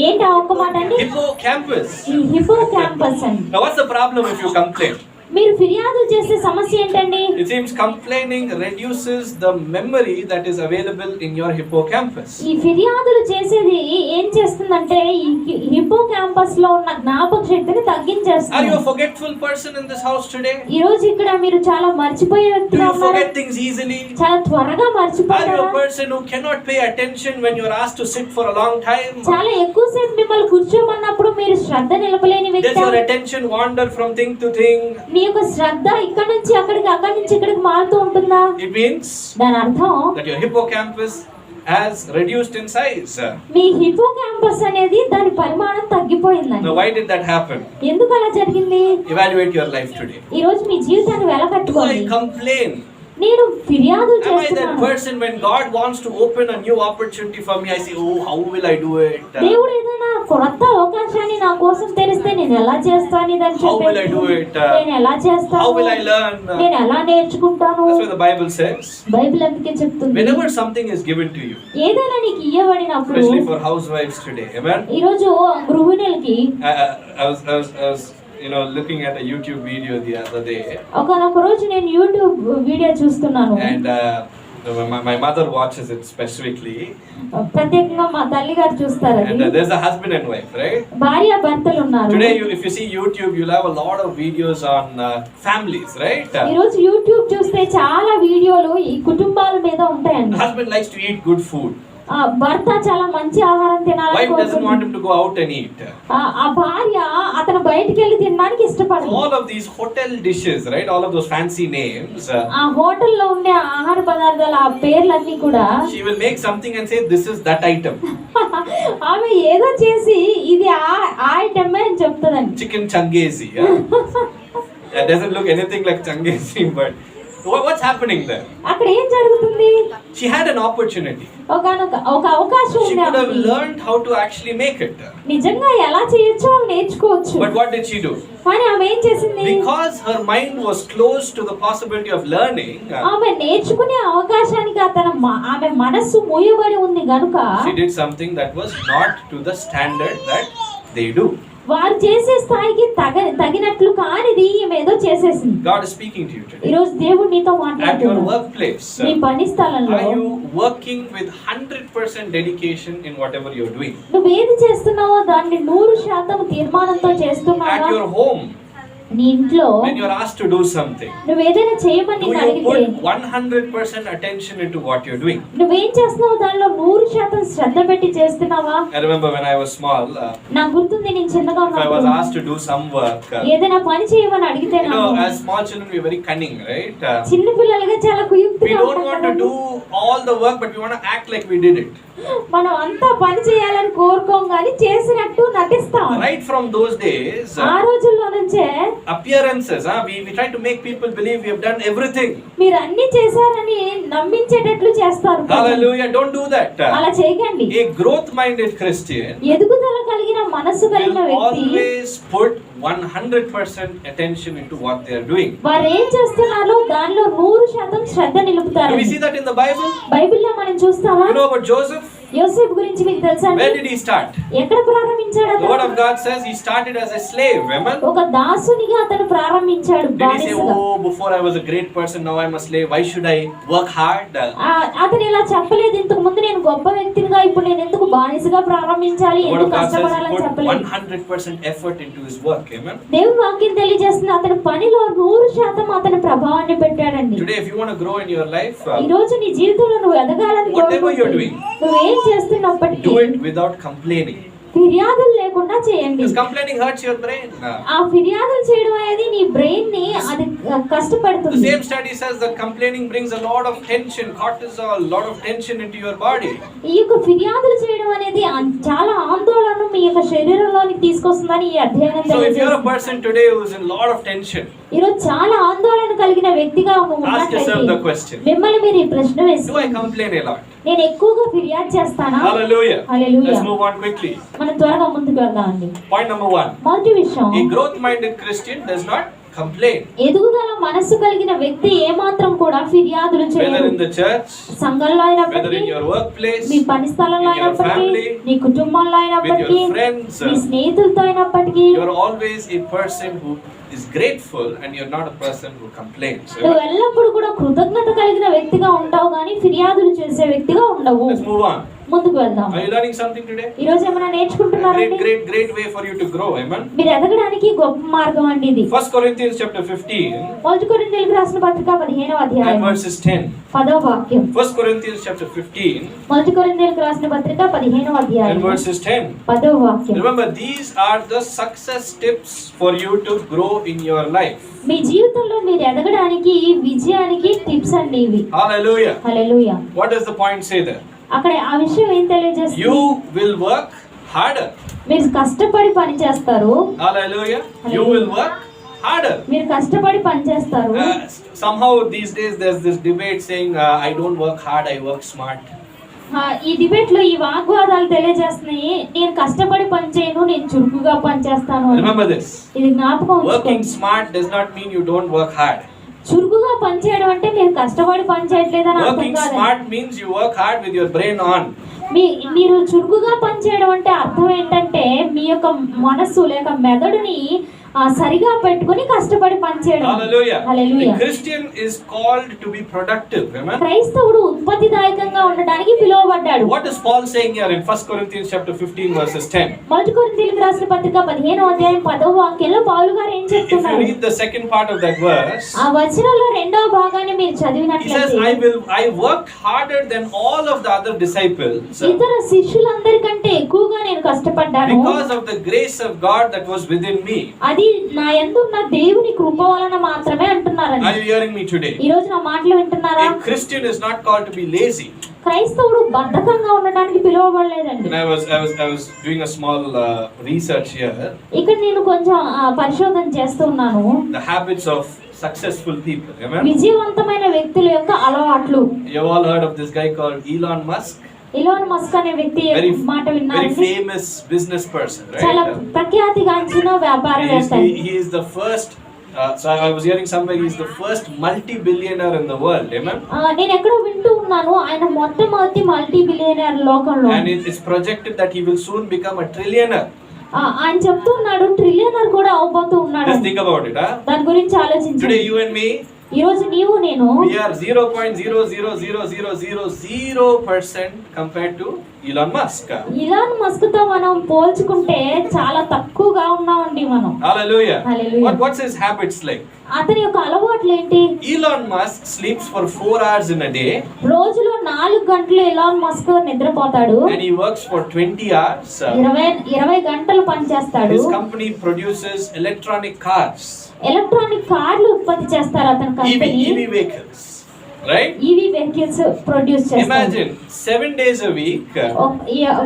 ఏంటి ఆ ఒక్క మాట అండి? Hippocampus. ఈ హిపో క్యాంపస్ అండి. Now, what's the problem if you complain? మీరు ఫిర్యాదులు చేసే సమస్య ఏంటండి? It seems complaining reduces the memory that is available in your hippocampus. ఈ ఫిర్యాదులు చేసేది ఏం చేస్తుందంటే ఈ హిపో క్యాంపస్ లో ఉన్న జ్ఞాపక శక్తిని Are you తగ్గించేస్తుంది. a forgetful person in this house today? ఈ రోజు ఇక్కడ మీరు చాలా మర్చిపోయే Do వ్యక్తిగా you ఉన్నారు. forget things easily? చాలా త్వరగా Are you మర్చిపోతారా? a person who cannot pay attention when you're asked to sit for a long time? చాలా ఎక్కువసేపు మిమ్మల్ని కూర్చోమన్నప్పుడు మీరు శ్రద్ధ నిలపలేని Does your వ్యక్తి. attention wander from thing to thing? మీ యొక్క శ్రద్ధ ఇక్కడ నుంచి అక్కడికి, అక్కడి నుంచి ఇక్కడికి మారుతూ ఉంటుందా? It means దాని అర్థం that your hippocampus has reduced in size. Me hippo campus అనేది దాని పరిమాణం తగ్గిపోయిందండి. Now, why did that happen? ఎందుకు అలా జరిగింది? Evaluate your life today. ఈ రోజు మీ జీవితాన్ని Do వెలకట్టుకోండి. I complain? నేను ఫిర్యాదులు Am I that చేస్తున్నాను. person when God wants to open a new opportunity for me, I say, oh, how will I do it? దేవుడు ఏదైనా కొత్త అవకాశాన్ని నా కోసం తెరిస్తే నేను ఎలా చేస్తాను ఇదని How will I చెప్పేసి, do it? నేను ఎలా చేస్తాను, How will I learn? నేను ఎలా నేర్చుకుంటాను. That's what the Bible says. Bible అందుకే చెప్తుంది, Whenever something is given to you, ఏదైనా నీకు ఇవ్వబడినప్పుడు, especially for housewives today, amen? ఈ రోజు గృహిణులకి I was looking at a YouTube video the other day, ఒకనొక రోజు నేను యూట్యూబ్ వీడియో చూస్తున్నాను. and my mother watches it specifically, ప్రత్యేకంగా మా తల్లి గారు చూస్తారు and అది. there's a husband and wife, right? భార్య భర్తలు ఉన్నారు. Today, if you see YouTube, you'll have a lot of videos on families, right? ఈ రోజు యూట్యూబ్ చూస్తే చాలా వీడియోలు ఈ కుటుంబాల మీద ఉంటాయండి. Husband likes to eat good food. భర్త చాలా మంచి ఆహారం తినాలని Wife doesn't want కోరుకుంటుంది. him to go out and eat. ఆ భార్య అతను బయటికి వెళ్ళి తినడానికి ఇష్టపడదు. All of these hotel dishes, right? All of those fancy names. ఆ హోటల్లో ఉండే ఆహార పదార్థాల ఆ పేర్లన్నీ కూడా She will make something and say, this is that item. ఆమె ఏదో చేసి ఇది ఆ ఐటమ్ అని చెప్తుందండి. Chicken changezi. That doesn't look anything like changezi, but what's happening there? అక్కడ ఏం జరుగుతుంది? She had an opportunity. ఒక అవకాశం She ఉంది could have ఆమెకి. learned how to actually make it. నిజంగా ఎలా చేయొచ్చో ఆమె నేర్చుకోవచ్చు. But what did she do? కానీ ఆమె ఏం చేసింది? Because her mind was closed to the possibility of learning, ఆమె నేర్చుకునే అవకాశానికి ఆమె మనస్సు మూయబడి ఉంది గనుక she did something that was not to the standard that they do. వారు చేసే స్థాయికి తగినట్లు కానిది ఈమె ఏదో చేసేసింది. God is speaking to you today. ఈ రోజు దేవుడు నీతో At your మాట్లాడుతున్నాడు. workplace, నీ పని స్థలంలో are you working with 100% dedication in whatever you're doing? నువ్వేది చేస్తున్నావో దాన్ని 100% తీర్మానంతో At చేస్తున్నావా? your home, నీ ఇంట్లో when you're asked to do something, నువ్వేదైనా చేయమని do నిన్ను you అడిగితే put 100% attention into what you're doing? నువ్వేం చేస్తున్నావు దానిలో 100% శ్రద్ధ పెట్టి చేస్తున్నావా? I remember when I was small, నాకు గుర్తుంది నేను చిన్నగా if I was ఉన్నప్పుడు asked to do some work, ఏదైనా పని చేయమని అడిగితే as small children, we're very cunning, right? చిన్న పిల్లలుగా చాలా We కుయుక్తిగా don't ఉంటాం want to కదా. do all the work, but we want to act like we did it. మనం అంతా పని చేయాలని కోరుకోం కానీ చేసినట్టు నటిస్తాం. Right from those days, ఆ రోజుల్లో నుంచే appearances, we try to make people believe we have done everything. మీరు అన్ని చేశారని నమ్మించేటట్లు చేస్తారు. Hallelujah, don't do that. అలా చేయకండి. A growth-minded Christian ఎదుగుదల కలిగిన మనస్సు కలిగిన will వ్యక్తి always put 100% attention into what they are doing. వారు ఏం చేస్తున్నారో దానిలో 100% శ్రద్ధ Do నిలుపుతారు. we see that in the Bible? బైబిల్లో మనం చూస్తామా? You know about Joseph? యోసేపు గురించి మీకు తెలుసా అండి? Where did he start? ఎక్కడ ప్రారంభించాడు The word అతను? of God says he started as a slave. Amen. ఒక దాసునిగా అతను ప్రారంభించాడు, Did he say, బానిసగా. "Oh, before I was a great person, now I'm a slave. Why should I work hard?" అతను ఇలా చెప్పలేదు. ఇంతకు ముందు నేను గొప్ప వ్యక్తిగా, ఇప్పుడు నేను ఎందుకు బానిసగా ప్రారంభించాలి, The word ఎందుకు of God says he కష్టపడాలని put చెప్పలేదు. 100% effort into his work. Amen. దేవుని వాక్యం తెలియజేస్తుంది అతని పనిలో 100% అతని ప్రభావాన్ని పెట్టాడండి. Today, if you want to grow in your life, ఈ రోజు నీ జీవితంలో నువ్వు ఎదగాలని Whatever you're కోరుకుంటే doing, నువ్వేం చేస్తున్నప్పటికీ do it without complaining. ఫిర్యాదులు లేకుండా చేయండి. Because complaining hurts your brain. ఆ ఫిర్యాదులు చేయడం అనేది నీ బ్రెయిన్ ని అది The కష్టపడుతుంది. same study says that complaining brings a lot of tension, cortisol, lot of tension into your body. ఈ యొక్క ఫిర్యాదులు చేయడం అనేది చాలా ఆందోళన మీ యొక్క శరీరంలోనికి తీసుకొస్తుందని ఈ అధ్యయనం So if you're a తెలియజేస్తుంది. person today who's in lot of tension, ఈరోజు చాలా ఆందోళన కలిగిన వ్యక్తిగా ask yourself the ఉన్నట్లయితే question. మిమ్మల్ని మీరు ఈ ప్రశ్న Do I వేసుకోండి. complain a lot? నేను ఎక్కువగా ఫిర్యాదు చేస్తానా? Hallelujah. Hallelujah. Let's move on quickly. మనం త్వరగా ముందుకు వెళ్దామండి. Point number 1. మొదటి విషయం, A growth-minded Christian does not complain. ఎదుగుదల మనసు కలిగిన వ్యక్తి ఏమాత్రం కూడా ఫిర్యాదులు Whether చేయరు. in the church, సంఘంలో whether అయినప్పటికీ, in your workplace, మీ పని స్థలంలో in your అయినప్పటికీ, family, నీ కుటుంబంలో అయినప్పటికీ, with your friends, మీ స్నేహితులతో అయినప్పటికీ, you're always a person who is grateful and you're not a person who complains. నువ్వు ఎల్లప్పుడూ కూడా కృతజ్ఞత కలిగిన వ్యక్తిగా ఉంటావు, కానీ ఫిర్యాదులు చేసే వ్యక్తిగా ఉండవు. Let's move on. ముందుకు వెళ్దాం. Are you learning something today? ఈ రోజు ఏమైనా నేర్చుకుంటున్నారండి? Great way for you to grow. Amen. మీరు ఎదగడానికి గొప్ప మార్గం అండి ఇది. 1 Corinthians chapter 15 మొదటి కొరింథీయులకు రాసిన పత్రిక 15వ and అధ్యాయం verses 10. 10వ వాక్యం. 1 Corinthians chapter 15 మొదటి కొరింథీయులకు రాసిన పత్రిక 15వ అధ్యాయం and verses 10. 10వ వాక్యం. Remember, these are the success tips for you to grow in your life. మీ జీవితంలో మీరు ఎదగడానికి విజయానికి టిప్స్ అండి ఇవి. Hallelujah. Hallelujah. What does the point say there? అక్కడ ఆ విషయం ఏం తెలియజేస్తుంది? You will work harder. మీరు కష్టపడి పని చేస్తారు. Hallelujah. You will work harder. మీరు కష్టపడి పని చేస్తారు. Somehow these days there's this debate saying I don't work hard, I work smart. ఈ డిబేట్ లో ఈ వాగ్వాదాలు తెలియజేస్తున్నాయి. నేను కష్టపడి పని చేయను, నేను చురుకుగా పని చేస్తాను అని. Remember this. ఇది జ్ఞాపకం Working ఉంచుకోండి. smart does not mean you don't work hard. చురుకుగా పని చేయడం అంటే మీరు కష్టపడి పని చేయట్లేదని అర్థం Working కాదు. smart means you work hard with your brain on. మీరు చురుకుగా పని చేయడం అంటే అర్థం ఏంటంటే మీ యొక్క మనస్సు లేక మెదడుని సరిగా పెట్టుకొని కష్టపడి పని చేయడం. Hallelujah. Hallelujah. A Christian is called to be productive. Amen. క్రైస్తవుడు ఉత్పత్తిదాయకంగా ఉండడానికి పిలువబడ్డాడు. What is Paul saying here in 1 Corinthians chapter 15 verses 10? మొదటి కొరింథీయులకు రాసిన పత్రిక 15వ అధ్యాయం 10వ వాక్యంలో పౌలు గారు ఏం If you చెప్తున్నారు? read the second part of that verse, ఆ వచనంలో రెండవ భాగాన్ని మీరు he says, చదివినట్లయితే I worked harder than all of the other disciples ఇతర శిష్యులందరికంటే ఎక్కువగా నేను కష్టపడ్డాను. because of the grace of God that was within me. అది నా యందు ఉన్న దేవుని కృప వలన మాత్రమే అంటున్నారండి. Are you hearing me today? ఈ రోజు నా మాటలు వింటున్నారా? A Christian is not called to be lazy. క్రైస్తవుడు బద్ధకంగా ఉండడానికి పిలువబడలేదండి. And I was doing a small research here. ఇక్కడ నేను కొంచెం పరిశోధన చేస్తున్నాను. The habits of successful people. Amen. విజయవంతమైన వ్యక్తుల యొక్క అలవాట్లు. You've all heard of this guy called Elon Musk. Elon Musk అనే వ్యక్తి మాట Very విన్నారండి. famous business person, చాలా right? ప్రఖ్యాతిగాంచిన వ్యాపారవేత్త. He is the first. So I was hearing somewhere he's the first multi-billionaire in the world. Amen. నేను ఎక్కడో వింటూ ఉన్నాను ఆయన మొట్టమొదటి మల్టీ బిలియనర్ లోకంలో. And it's projected that he will soon become a trillionaire. ఆయన చెప్తూ ఉన్నాడు ట్రిలియనర్ కూడా అవబోతూ ఉన్నాడు. Just think about it, huh? దాని గురించి ఆలోచించండి. Today you and me, ఈ రోజు నీవు నేను we are 0.00000% compared to Elon Musk. Elon Musk తో మనం పోల్చుకుంటే చాలా తక్కువగా ఉన్నామండి మనం. Hallelujah. Hallelujah. What's his habits like? అతని యొక్క అలవాట్లు ఏంటి? Elon Musk sleeps for 4 hours in a day. రోజులో 4 గంటలు ఎలాన్ మస్క్ నిద్రపోతాడు. And he works for 20 hours. 20 గంటలు పని చేస్తాడు. His company produces electronic cars. Electronic కార్లు ఉత్పత్తి చేస్తారు అతని company. EV vehicles. Right? EV vehicles produce చేస్తారు. Imagine 7 days a week,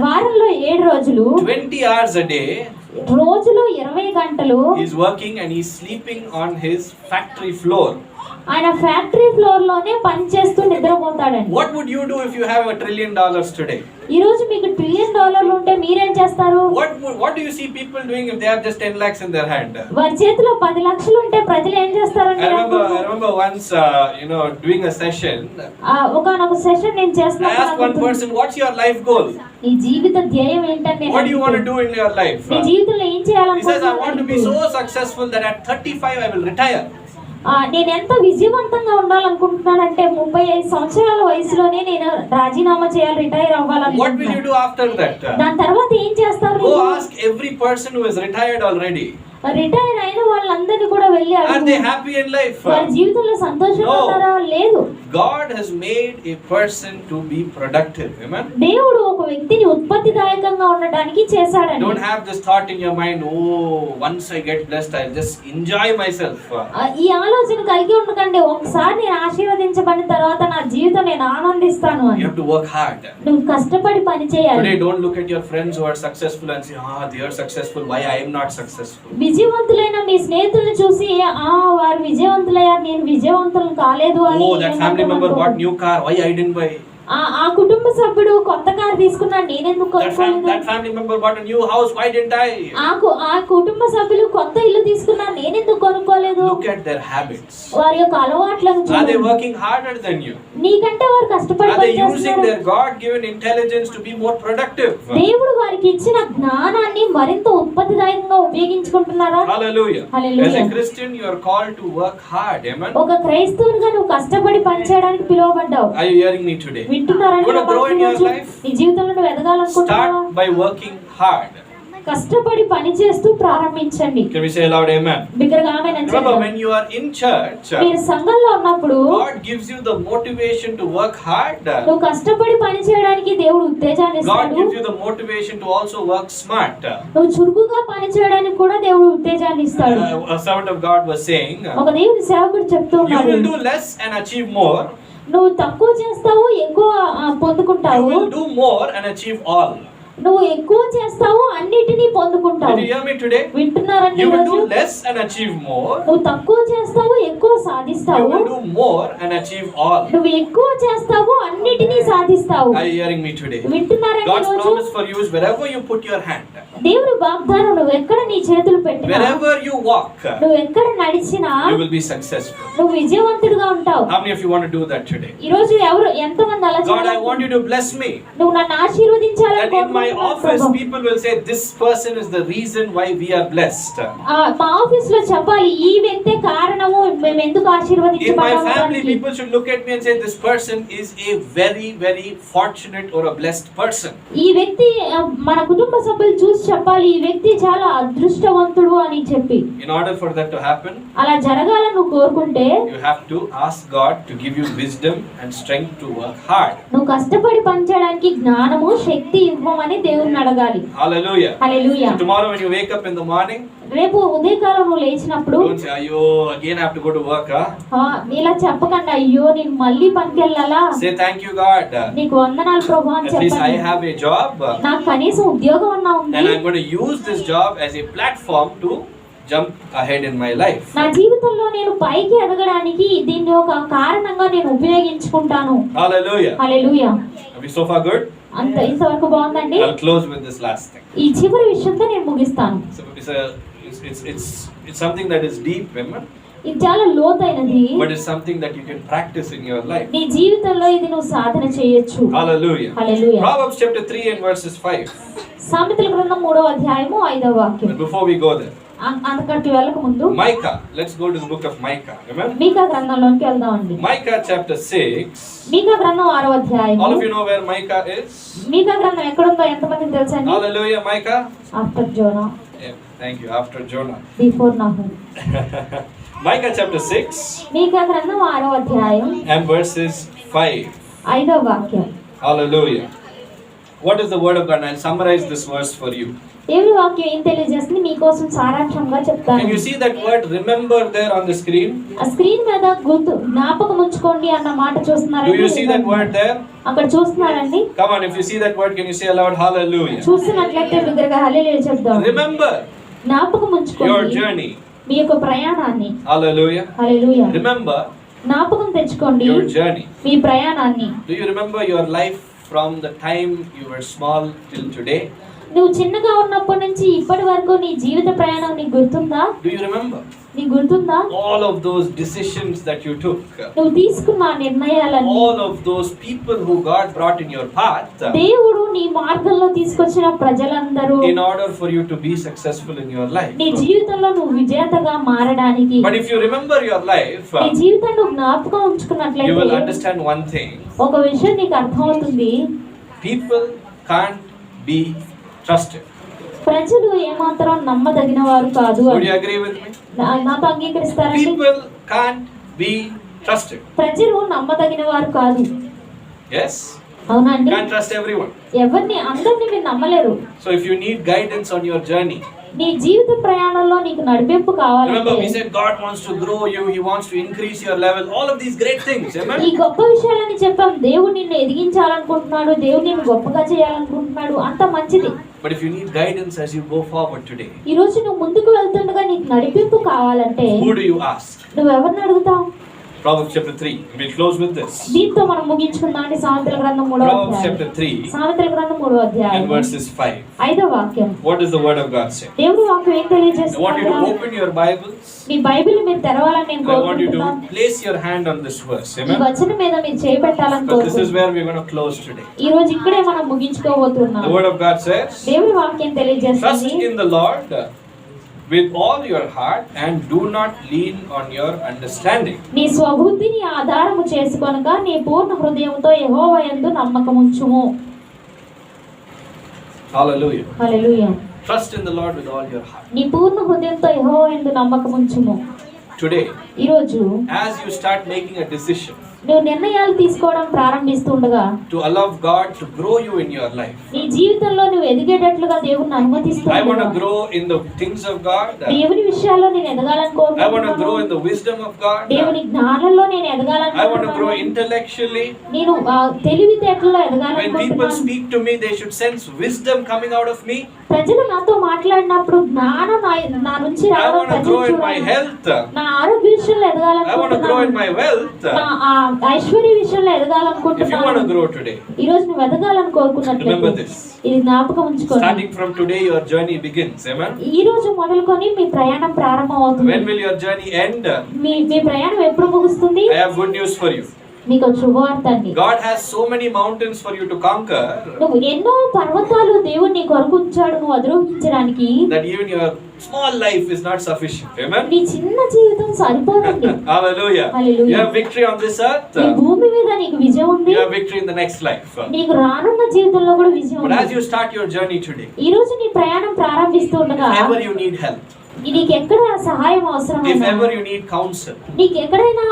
వారంలో 7 రోజులు 20 hours a day. రోజులో 20 గంటలు He's working and he's sleeping on his factory floor. ఆయన ఫ్యాక్టరీ ఫ్లోర్ లోనే పని చేస్తూ నిద్రపోతాడండి. What would you do if you have $1 trillion today? ఈ రోజు మీకు $1 trillion ఉంటే మీరేం చేస్తారు? What do you see people doing if they have just 10 lakhs in their hand? వారి చేతిలో 10 లక్షలు ఉంటే ప్రజలు ఏం చేస్తారండి? I remember once doing a session. ఒకనొక సెషన్ నేను I asked one person, what's your life goal? ఈ జీవిత ధ్యేయం ఏంటంటే What do you want to do in your life? నీ జీవితంలో ఏం He says, I want to be చేయాలనుకుంటున్నావు? so successful that at 35 I will retire. నేను ఎంత విజయవంతంగా ఉండాలనుకుంటున్నానంటే 35 సంవత్సరాల వయసులోనే నేను రాజీనామా చేయాలి, retire What will you అవ్వాలనుకుంటున్నాను. do after that? దాని తర్వాత ఏం చేస్తారు? Go ask every person who is retired already. Retire అయిన వాళ్ళందరినీ కూడా వెళ్ళి Are అడుగు. they happy in life? వారి జీవితంలో సంతోషంగా No. ఉన్నారా? లేదు. God has made a person to be productive. Amen. దేవుడు ఒక వ్యక్తిని ఉత్పత్తిదాయకంగా ఉండడానికి చేశాడండి. Don't have this thought in your mind, oh, once I get blessed, I'll just enjoy myself. ఈ ఆలోచన కలిగి ఉండకండి. ఒకసారి నేను ఆశీర్వదించబడిన తర్వాత నా జీవితం నేను ఆనందిస్తాను You అని. have to work hard. నువ్వు కష్టపడి పని చేయాలి. Today, don't look at your friends who are successful and say, they are successful, why I am not successful. విజయవంతులైన మీ స్నేహితులను చూసి వారు విజయవంతులయ్యారు, నేను విజయవంతులు కాలేదు అని Oh, that family member bought new car, why I didn't buy? ఆ కుటుంబ సభ్యుడు కొత్త కారు తీసుకున్నాడు, నేనెందుకు కొనుక్కోలేదు? That family member bought a new house, why didn't I? ఆ కుటుంబ సభ్యులు కొత్త ఇల్లు తీసుకున్నారు, నేనెందుకు కొనుక్కోలేదు? Look at their habits. వారి యొక్క అలవాట్లను Are they చూడండి. working harder than you? నీకంటే వారు కష్టపడి Are they using పనిచేస్తున్నారు. their God-given intelligence to be more productive? దేవుడు వారికి ఇచ్చిన జ్ఞానాన్ని మరింత ఉత్పత్తిదాయకంగా ఉపయోగించుకుంటున్నారా? Hallelujah. Hallelujah. As a Christian, you are called to work hard. Amen. ఒక క్రైస్తవునిగా నువ్వు కష్టపడి పనిచేయడానికి పిలువబడ్డావు. Are you hearing me today? వింటున్నారండి? You wanna grow in your life? నీ జీవితంలో నువ్వు ఎదగాలనుకుంటున్నావా? Start by working hard. కష్టపడి పని చేస్తూ ప్రారంభించండి. Can we say aloud amen? బిగ్గరగా ఆమేన్ అని Remember, చెప్పండి. when you are in church, మీరు సంఘంలో ఉన్నప్పుడు God gives you the motivation to work hard. నువ్వు కష్టపడి పని చేయడానికి దేవుడు ఉత్తేజాన్ని God ఇస్తాడు. gives you the motivation to also work smart. నువ్వు చురుకుగా పని చేయడానికి కూడా దేవుడు ఉత్తేజాన్ని ఇస్తాడు. A servant of God was saying, ఒక దేవుని సేవకుడు చెప్తూ you ఉన్నాడు, will do less and achieve more. నువ్వు తక్కువ చేస్తావు, ఎక్కువ You పొందుకుంటావు. will do more and achieve all. నువ్వు ఎక్కువ చేస్తావు, అన్నిటినీ పొందుకుంటావు. Did you hear me today? వింటున్నారండి? You will ఈరోజు do less and achieve more. నువ్వు తక్కువ చేస్తావు, ఎక్కువ You సాధిస్తావు. will do more and achieve all. నువ్వు ఎక్కువ చేస్తావు, అన్నిటినీ సాధిస్తావు. Are you hearing me today? వింటున్నారండి? God's ఈరోజు promise for you is wherever you put your hand, దేవుని వాగ్దానం, నువ్వు ఎక్కడ నీ చేతులు పెట్టినా, wherever you walk, నువ్వు ఎక్కడ నడిచినా you will be successful. నువ్వు విజయవంతుడిగా ఉంటావు. How many of you want to do that today? ఈ రోజు ఎంతమంది అలా God, I చేయాలి? want you to bless me. నువ్వు నన్ను ఆశీర్వదించాలని That in my కోరుకుంటున్నాను office, Prabhu. people will say, this person is the reason why we are blessed. మా ఆఫీస్ లో చెప్పాలి, ఈ వ్యక్తే కారణము మేము ఎందుకు In my ఆశీర్వదించబడ్డాము family, దానికి. people should look at me and say, this person is a very, very fortunate or a blessed person. ఈ వ్యక్తి మన కుటుంబ సభ్యులు చూసి చెప్పాలి, ఈ వ్యక్తి చాలా అదృష్టవంతుడు అని చెప్పి. In order for that to happen, అలా జరగాలని నువ్వు కోరుకుంటే you have to ask God to give you wisdom and strength to work hard. నువ్వు కష్టపడి పనిచేయడానికి జ్ఞానము, శక్తి ఇవ్వమని దేవుణ్ణి అడగాలి. Hallelujah. Hallelujah. So tomorrow when you wake up in the morning, రేపు ఉదయకాలం నువ్వు లేచినప్పుడు don't say, "Ayyo, again I have to go to work." ఇలా చెప్పకండి, అయ్యో నేను మళ్ళీ పనికి వెళ్ళాలా. Say, "Thank you, God. నీకు వందనాలు ప్రభు అని At least I చెప్పండి. have a job, నాకు కనీసం ఉద్యోగం అన్నా ఉంది. and I'm going to use this job as a platform to jump ahead in my life." నా జీవితంలో నేను పైకి ఎదగడానికి దీన్ని ఒక కారణంగా నేను ఉపయోగించుకుంటాను. Hallelujah. Hallelujah. Are we so far good? అంత ఇంతవరకు బాగుందండి. I'll close with this last thing. ఈ చివరి విషయంతో నేను ముగిస్తాను. So it's something that is deep, remember? ఇది చాలా లోతైనది, But it's something that you can practice in your life. నీ జీవితంలో ఇది నువ్వు సాధన చేయొచ్చు. Hallelujah. Hallelujah. Proverbs chapter 3 and verses 5. సామెతల గ్రంథం 3వ అధ్యాయము 5వ వాక్యం. But before we go there, అంతకట్టి వెళ్ళక ముందు Micah. Let's go to the book of Micah. Remember? మీకా గ్రంథంలోకి వెళ్దామండి. Micah chapter 6. మీకా గ్రంథం 6వ అధ్యాయం. All of you know where Micah is? మీకా గ్రంథం ఎక్కడ ఉందో ఎంతమందికి తెలుసండి? Hallelujah, Micah. After Jonah, Yeah, thank you. After Jonah. Before Nahum. Micah chapter 6 Micah గ్రంథం 6వ అధ్యాయం and verses 5. 5వ వాక్యం. Hallelujah. What is the word of God? I'll summarize this verse for you. దేవుని వాక్యం ఏం తెలియజేస్తుంది మీకోసం సారాంశంగా చెప్తాను. Can you see that word remember there on the screen? ఆ స్క్రీన్ మీద గుర్తు జ్ఞాపకం ఉంచుకోండి అన్న మాట Do చూస్తున్నారండి? you see that word there? అక్కడ చూస్తున్నారండి? Come on, if you see that word, can you say aloud hallelujah? చూస్తున్నట్లయితే బిగ్గరగా హల్లెలూయా చెప్దాం. Remember జ్ఞాపకం your ఉంచుకోండి journey. మీ యొక్క ప్రయాణాన్ని. Hallelujah. హల్లెలూయా. Remember జ్ఞాపకం తెచ్చుకోండి your journey. మీ ప్రయాణాన్ని. Do you remember your life from the time you were small till today? నువ్వు చిన్నగా ఉన్నప్పటి నుంచి ఇప్పటి వరకు నీ జీవిత ప్రయాణం నీకు గుర్తుందా? Do you remember నీకు గుర్తుందా? all of those decisions that you took? నువ్వు తీసుకున్న నిర్ణయాలన్నీ, All of those people who God brought in your path దేవుడు నీ మార్గంలో తీసుకొచ్చిన ప్రజలందరూ in order for you to be successful in your life. నీ జీవితంలో నువ్వు విజేతగా మారడానికి, But if you remember your life, నీ జీవితాన్ని నువ్వు జ్ఞాపకం you will ఉంచుకున్నట్లయితే understand one thing. ఒక విషయం నీకు అర్థమవుతుంది. People can't be trusted. ప్రజలు ఏమాత్రం నమ్మదగిన వారు కాదు Would అని. you agree with me? నాతో అంగీకరిస్తారండి? People can't be trusted. ప్రజలు నమ్మదగిన వారు కాదు. Yes? అవునండి. Can't trust everyone. ఎవరిని అందరిని మీరు నమ్మలేరు. So if you need guidance on your journey, నీ జీవిత ప్రయాణంలో నీకు నడిపింపు remember కావాలంటే, we said God wants to grow you, He wants to increase your level, all of these great things, ఈ amen? గొప్ప విషయాలని చెప్పాం. దేవుడు నిన్ను ఎదిగించాలనుకుంటున్నాడు, దేవుడు నిన్ను గొప్పగా చేయాలనుకుంటున్నాడు, అంత మంచిది. But if you need guidance as you go forward today, ఈ రోజు నువ్వు ముందుకు వెళ్తుండగా నీకు నడిపింపు కావాలంటే who do you ask? నువ్వెవరిని అడుగుతావు? Proverbs chapter 3. We'll close with this. దీంతో మనం ముగించుకుందాం. సామెతల గ్రంథం 3వ Proverbs అధ్యాయం. chapter 3 సామెతల గ్రంథం 3వ అధ్యాయం and verses 5. 5వ వాక్యం. What does the word of God say? దేవుడు వాక్యం ఏం I want you to తెలియజేస్తున్నాడు? open your Bibles. Me Bible మీరు తెరవాలని నేను I want you కోరుకుంటున్నాను. to place your hand on this verse, ఈ amen? వచనం మీద మీరు చేపెట్టాలని Because this is కోరుకుంటున్నాను. where we're going to close today. ఈ రోజు ఇక్కడే మనం ముగించుకోబోతున్నాం. The word of God says, దేవుడి వాక్యం trust తెలియజేస్తుంది. in the Lord with all your heart and do not lean on your understanding. నీ స్వబుద్ధిని ఆధారము చేసుకొనక నీ పూర్ణ హృదయంతో యెహోవా యందు నమ్మకముంచుము. Hallelujah. Hallelujah. Trust in the Lord with all your heart. నీ పూర్ణ హృదయంతో యెహోవా యందు నమ్మకముంచుము. Today, ఈ రోజు as you start making a decision నువ్వు నిర్ణయాలు తీసుకోవడం ప్రారంభిస్తుండగా to allow God to grow you in your life, నీ జీవితంలో నువ్వు ఎదిగేటట్లుగా దేవుణ్ణి I want to అనుమతిస్తున్నావు. grow in the things of God. దేవుని విషయాల్లో నేను ఎదగాలని I want to grow కోరుకుంటున్నాను. in the wisdom of God. దేవుని జ్ఞానంలో నేను I want to grow ఎదగాలనుకుంటున్నాను. intellectually. నేను తెలివితేటల్లో When people ఎదగాలనుకుంటున్నాను. speak to me, they should sense wisdom coming out of me. ప్రజలు నాతో మాట్లాడినప్పుడు జ్ఞానం నా నుంచి I రావడం want to ప్రజలు grow in my చూడాలి. health. నా ఆరోగ్య విషయంలో I want to grow in ఎదగాలనుకుంటున్నాను. my wealth. నా ఐశ్వర్య విషయంలో If you want to ఎదగాలనుకుంటున్నాను. grow today, ఈ రోజు నువ్వు ఎదగాలని remember కోరుకున్నట్లయితే this. ఇది జ్ఞాపకం ఉంచుకోండి. Starting from today, your journey begins. Amen. ఈ రోజు మొదలుకొని మీ ప్రయాణం ప్రారంభం అవుతుంది. When will your journey end? మీ ప్రయాణం ఎప్పుడు ముగుస్తుంది? I have good news for you. మీకు ఒక శుభవార్త అండి. God has so many mountains for you to conquer నువ్వు ఎన్నో పర్వతాలు దేవుడు నీ కొరకు ఉంచాడు నువ్వు అధిరోహించడానికి. that even your small life is not sufficient. Amen. నీ చిన్న జీవితం సరిపోదండి. Hallelujah. Hallelujah. You have victory on this earth. ఈ భూమి మీద నీకు విజయం ఉంది. You have victory in the next life. నీకు రానున్న జీవితంలో కూడా విజయం But as ఉంది. you start your journey today, ఈ రోజు నీ ప్రయాణం ప్రారంభిస్తుండగా if ever you need help, నీకు ఎక్కడ సహాయం if అవసరమైనా, ever you need counsel, నీకు ఎక్కడైనా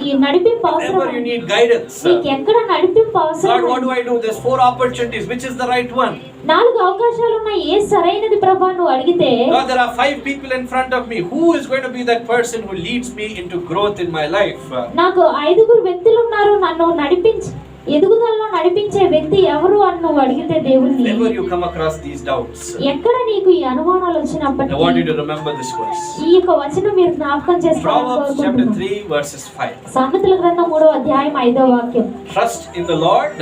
ఈ నడిపింపు if ever you అవసరం, need guidance, నీకు ఎక్కడ నడిపింపు God, అవసరం, what do I do? There's 4 opportunities. Which is the right one? 4 అవకాశాలు ఉన్నాయి, ఏ సరైనది ప్రభా నువ్వు అడిగితే, God, there are 5 people in front of me. Who is going to be that person who leads me into growth in my life? నాకు 5 వ్యక్తులు ఉన్నారు నన్ను ఎదుగుదలలో నడిపించే వ్యక్తి ఎవరు అని నువ్వు అడిగితే దేవుణ్ణి, Whenever you come across these doubts, ఎక్కడ నీకు ఈ అనుమానాలు I want you వచ్చినప్పటికీ to remember this verse. ఈ యొక్క వచనం మీరు జ్ఞాపకం Proverbs chapter చేసుకోవాలనుకుంటున్నాను. 3 verses 5. సామెతల గ్రంథం 3వ అధ్యాయం 5వ వాక్యం. Trust in the Lord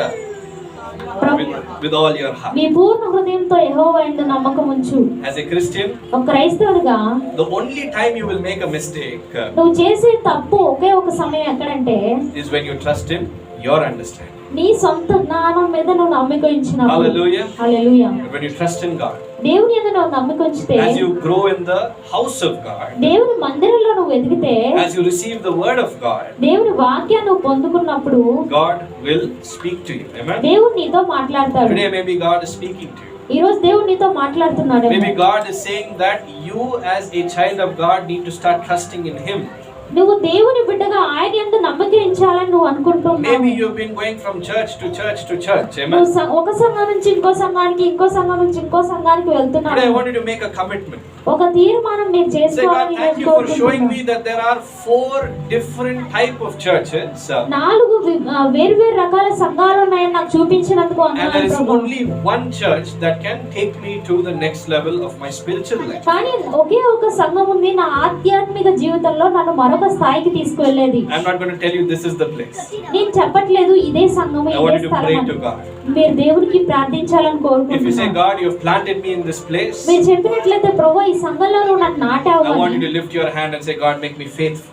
with all your heart. మీ పూర్ణ హృదయంతో యెహోవా యందు నమ్మకం ఉంచు. As a Christian, ఒక క్రైస్తవుడిగా the only time you will make a mistake నువ్వు చేసే తప్పు ఒకే ఒక సమయం ఎక్కడంటే is when you trust in your understanding. నీ సొంత జ్ఞానం మీద నువ్వు నమ్మిక ఉంచినప్పుడు. Hallelujah. Hallelujah. When you trust in God, దేవుని యందు నువ్వు నమ్మిక ఉంచితే, as you grow in the house of God, దేవుని మందిరంలో నువ్వు ఎదిగితే, as you receive the word of God, దేవుని వాక్యాన్ని నువ్వు పొందుకున్నప్పుడు God will speak to you. Amen. దేవుడు నీతో మాట్లాడతాడు. Today maybe God is speaking to you. ఈ రోజు దేవుడు నీతో మాట్లాడుతున్నాడు. Maybe God is saying that you as a child of God need to start trusting in Him. నువ్వు దేవుని బిడ్డగా ఆయన యందు నమ్మక ఉంచాలని నువ్వు అనుకుంటున్నావు. Maybe you've been going from church to church to church. Amen. నువ్వు ఒక సంఘం నుంచి ఇంకో సంఘానికి, ఇంకో సంఘం నుంచి ఇంకో సంఘానికి Today I వెళ్తున్నావు. want you to make a commitment. ఒక తీర్మానం మీరు Say, God, చేసుకోవాలని thank you for showing me that there are 4 different type of churches. 4 వేరు రకాల సంఘాలు ఉన్నాయని నాకు చూపించినందుకు And there వందనాలు is Prabhu. only one church that can take me to the next level of my spiritual life. కానీ ఒకే ఒక సంఘం ఉంది నా ఆధ్యాత్మిక జీవితంలో నన్ను మరొక పరలోక స్థాయికి తీసుకువెళ్ళేది. I'm not going to tell you this is the place. నేను చెప్పట్లేదు ఇదే సంఘము I ఇదే want you to స్థలం pray అని. to God. మీరు దేవునికి ప్రార్థించాలని If you say, కోరుకుంటున్నాను. God, you have planted me in this place, మీరు చెప్పినట్లయితే ప్రభువా ఈ సంఘంలో నువ్వు నన్ను నాటావు I want అని. you to lift your hand and say, God, make me faithful.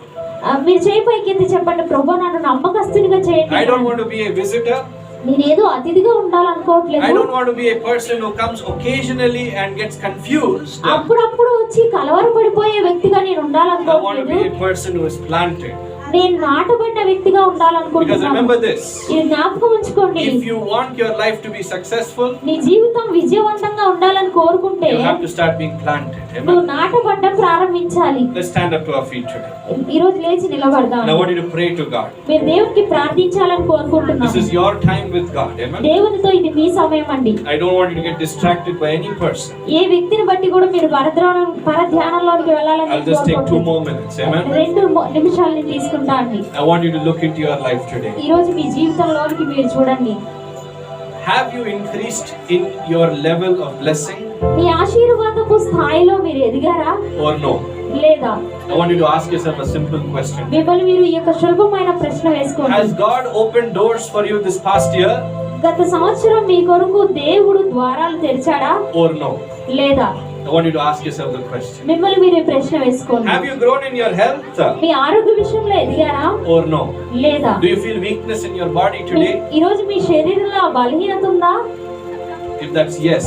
మీరు చేయి పైకి ఎత్తి చెప్పండి, ప్రభువా నన్ను నమ్మకస్తునిగా చేయండి. I don't want to be a visitor. నేనేదో అతిథిగా I ఉండాలనుకోవట్లేదు. don't want to be a person who comes occasionally and gets confused. అప్పుడప్పుడు వచ్చి కలవరపడిపోయే వ్యక్తిగా నేను I want to ఉండాలనుకోవట్లేదు. be a person who is planted. నేను నాటబడిన వ్యక్తిగా Because ఉండాలనుకుంటున్నాను. remember this, ఇది జ్ఞాపకం ఉంచుకోండి. if you want your life to be successful, నీ జీవితం విజయవంతంగా ఉండాలని కోరుకుంటే you have to start being planted. నువ్వు Amen. నాటబడ్డం ప్రారంభించాలి. Let's stand up to our feet today. ఈ రోజు లేచి నిలబడదాం. And I want you to pray to God. మీరు దేవునికి ప్రార్థించాలని This కోరుకుంటున్నాను. is your time with God. Amen. దేవునితో ఇది మీ సమయం అండి. I don't want you to get distracted by any person. ఏ వ్యక్తిని బట్టి కూడా మీరు పరధ్యానంలోనికి వెళ్ళాలని I'll just take 2 more minutes. Amen. 2 నిమిషాలని తీసుకుంటా అండి. I want you to look into your life today. ఈ రోజు మీ జీవితంలోనికి మీరు చూడండి. Have you increased in your level of blessing మీ ఆశీర్వాదపు స్థాయిలో మీరు ఎదిగారా or no? లేదా? I want you to ask yourself a simple question. మిమ్మల్ని మీరు ఈ యొక్క సులభమైన ప్రశ్న వేసుకోండి. Has God opened doors for you this past year గత సంవత్సరం మీ కొరకు దేవుడు ద్వారాలు తెరిచాడా or no? లేదా? I want you to ask yourself the question. మిమ్మల్ని మీరు ఈ ప్రశ్న వేసుకోండి. Have you grown in your health మీ ఆరోగ్య విషయంలో ఎదిగారా or no? లేదా? Do you feel weakness in your body today? ఈ రోజు మీ శరీరంలో బలహీనత ఉందా? If that's yes,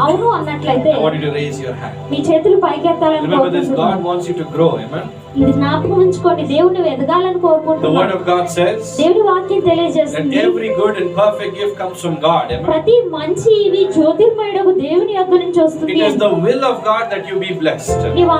అవును అన్నట్లయితే I want you to raise your hand. మీ చేతులు పైకెత్తాలని Remember this, God కోరుకుంటున్నాను. wants you to grow. Amen. ఇది జ్ఞాపకం ఉంచుకోండి, దేవుని ఎదగాలని The word కోరుకుంటున్నాను. of God says దేవుని వాక్యం that తెలియజేస్తుంది every good and perfect gift comes from God. Amen. ప్రతి మంచి ఇవి జ్యోతిర్మయుడకు దేవుని యొద్ద నుంచి వస్తుంది. It is the will of God that you be blessed. నీవు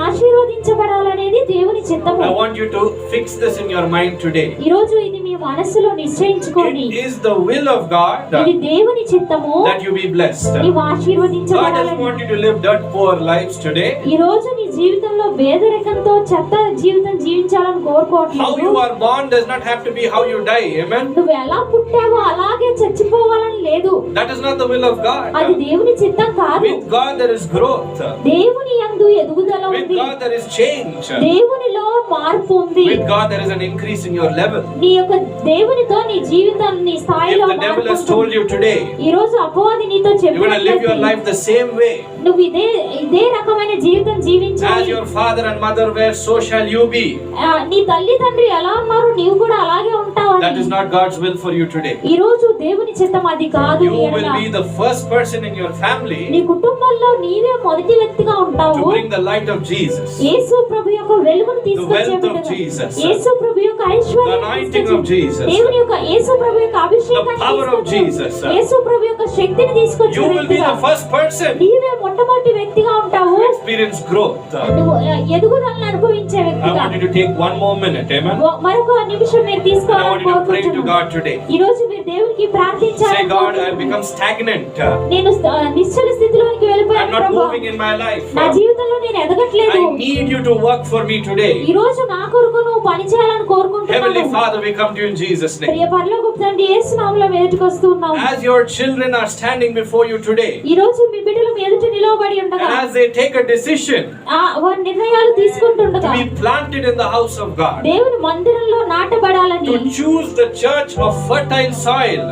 ఆశీర్వదించబడాలనేది దేవుని చిత్తము. I want you to fix this in your mind today. ఈ రోజు ఇది మీ మనసులో నిశ్చయించుకోండి. It is the will of God ఇది దేవుని చిత్తము. that you be blessed. నీవు God doesn't ఆశీర్వదించబడాలని. want you to live dirt poor lives today. ఈ రోజు నీ జీవితంలో పేదరికంతో చెత్త జీవితం జీవించాలని How కోరుకోవట్లేదు. you are born does not have to be how you die. Amen. నువ్వు ఎలా పుట్టావో అలాగే చచ్చిపోవాలని లేదు. That is not the will of అది God. దేవుని చిత్తం కాదు. With God there is growth. దేవుని యందు ఎదుగుదల With ఉంది. God there is change. దేవునిలో మార్పు ఉంది. With God there is an increase in your level. నీ యొక్క దేవునితో నీ జీవితం నీ If స్థాయిలో the devil మార్పు has told ఉంటుంది. you today, ఈ రోజు అపవాది నీతో you're going to live your life చెప్పినట్లయితే the same way నువ్వు ఇదే రకమైన జీవితం as జీవించాలి. your father and mother were, so shall you be. నీ తల్లి తండ్రి ఎలా ఉన్నారు నీవు కూడా అలాగే That ఉంటావని. is not God's will for you today. ఈ రోజు దేవుని చిత్తం అది కాదు. You నీ will ఎడల. be the first person in your family నీ కుటుంబంలో నీవే మొదటి వ్యక్తిగా to ఉంటావు. bring the light of Jesus, యేసు ప్రభు యొక్క వెలుగును తీసుకొచ్చే wealth of విధంగా. Jesus, యేసు ప్రభు యొక్క the ఐశ్వర్యం anointing తీసుకొచ్చి, of Jesus. దేవుని యొక్క యేసు ప్రభు యొక్క అభిషేకాన్ని The power of తీసుకొచ్చి, Jesus. యేసు ప్రభు యొక్క శక్తిని తీసుకొచ్చే You will be వ్యక్తిగా. the first person నీవే మొట్టమొదటి వ్యక్తిగా ఉంటావు. to experience growth. నువ్వు ఎదుగుదలను అనుభవించే I వ్యక్తిగా. want you to take one more minute, amen. మరొక నిమిషం మీరు And I want తీసుకోవాలని you to pray to కోరుకుంటున్నాను. God today. ఈ రోజు మీరు దేవునికి Say, ప్రార్థించాలని God, I have కోరుకుంటున్నాను. become stagnant. నేను నిశ్చల స్థితిలోనికి I'm వెళ్ళిపోయాను not ప్రభువా. moving in my life. నా జీవితంలో నేను ఎదగట్లేదు. I need you to work for me today. ఈ రోజు నా కొరకు నువ్వు పని చేయాలని కోరుకుంటున్నాను. Heavenly Father, we come to you in Jesus' name. ప్రియ పరలోకపు తండ్రి యేసు నామములో వేడుకు వస్తూ ఉన్నాము. As your children are standing before you today, ఈ రోజు మీ బిడ్డలు మీ ఎదుట నిలవబడి ఉండగా and as they take a decision వారి నిర్ణయాలు తీసుకుంటుండగా to be planted in the house of God, దేవుని మందిరంలో నాటబడాలని to choose the church of fertile soil,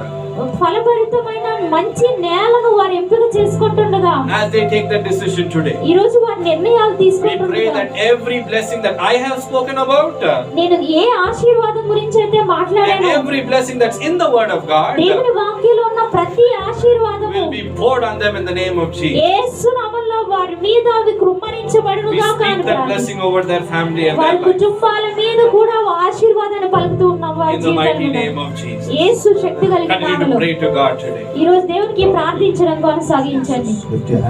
ఫలభరితమైన మంచి నేలను వారు ఎంపిక చేసుకుంటుండగా as they take that decision today, ఈ రోజు వారి నిర్ణయాలు we pray తీసుకుంటుండగా that every blessing that I have spoken about నేను ఏ ఆశీర్వాదం గురించి అయితే and మాట్లాడాను every blessing that's in the word of God దేవుని వాక్యంలో ఉన్న ప్రతి ఆశీర్వాదము will be poured on them in the name of Jesus. యేసు నామములో వారి మీద అవి We కృమ్మరించబడునుగా speak that blessing over their family and వారి their life కుటుంబాల మీద కూడా ఆశీర్వాదాన్ని పలుకుతూ ఉన్నాం వారి in the mighty జీవితంలో. name of Jesus. యేసు శక్తి కలిగిన Continue to నామములో pray to God today. ఈ రోజు దేవునికి ప్రార్థించడం కొనసాగించండి. Lift your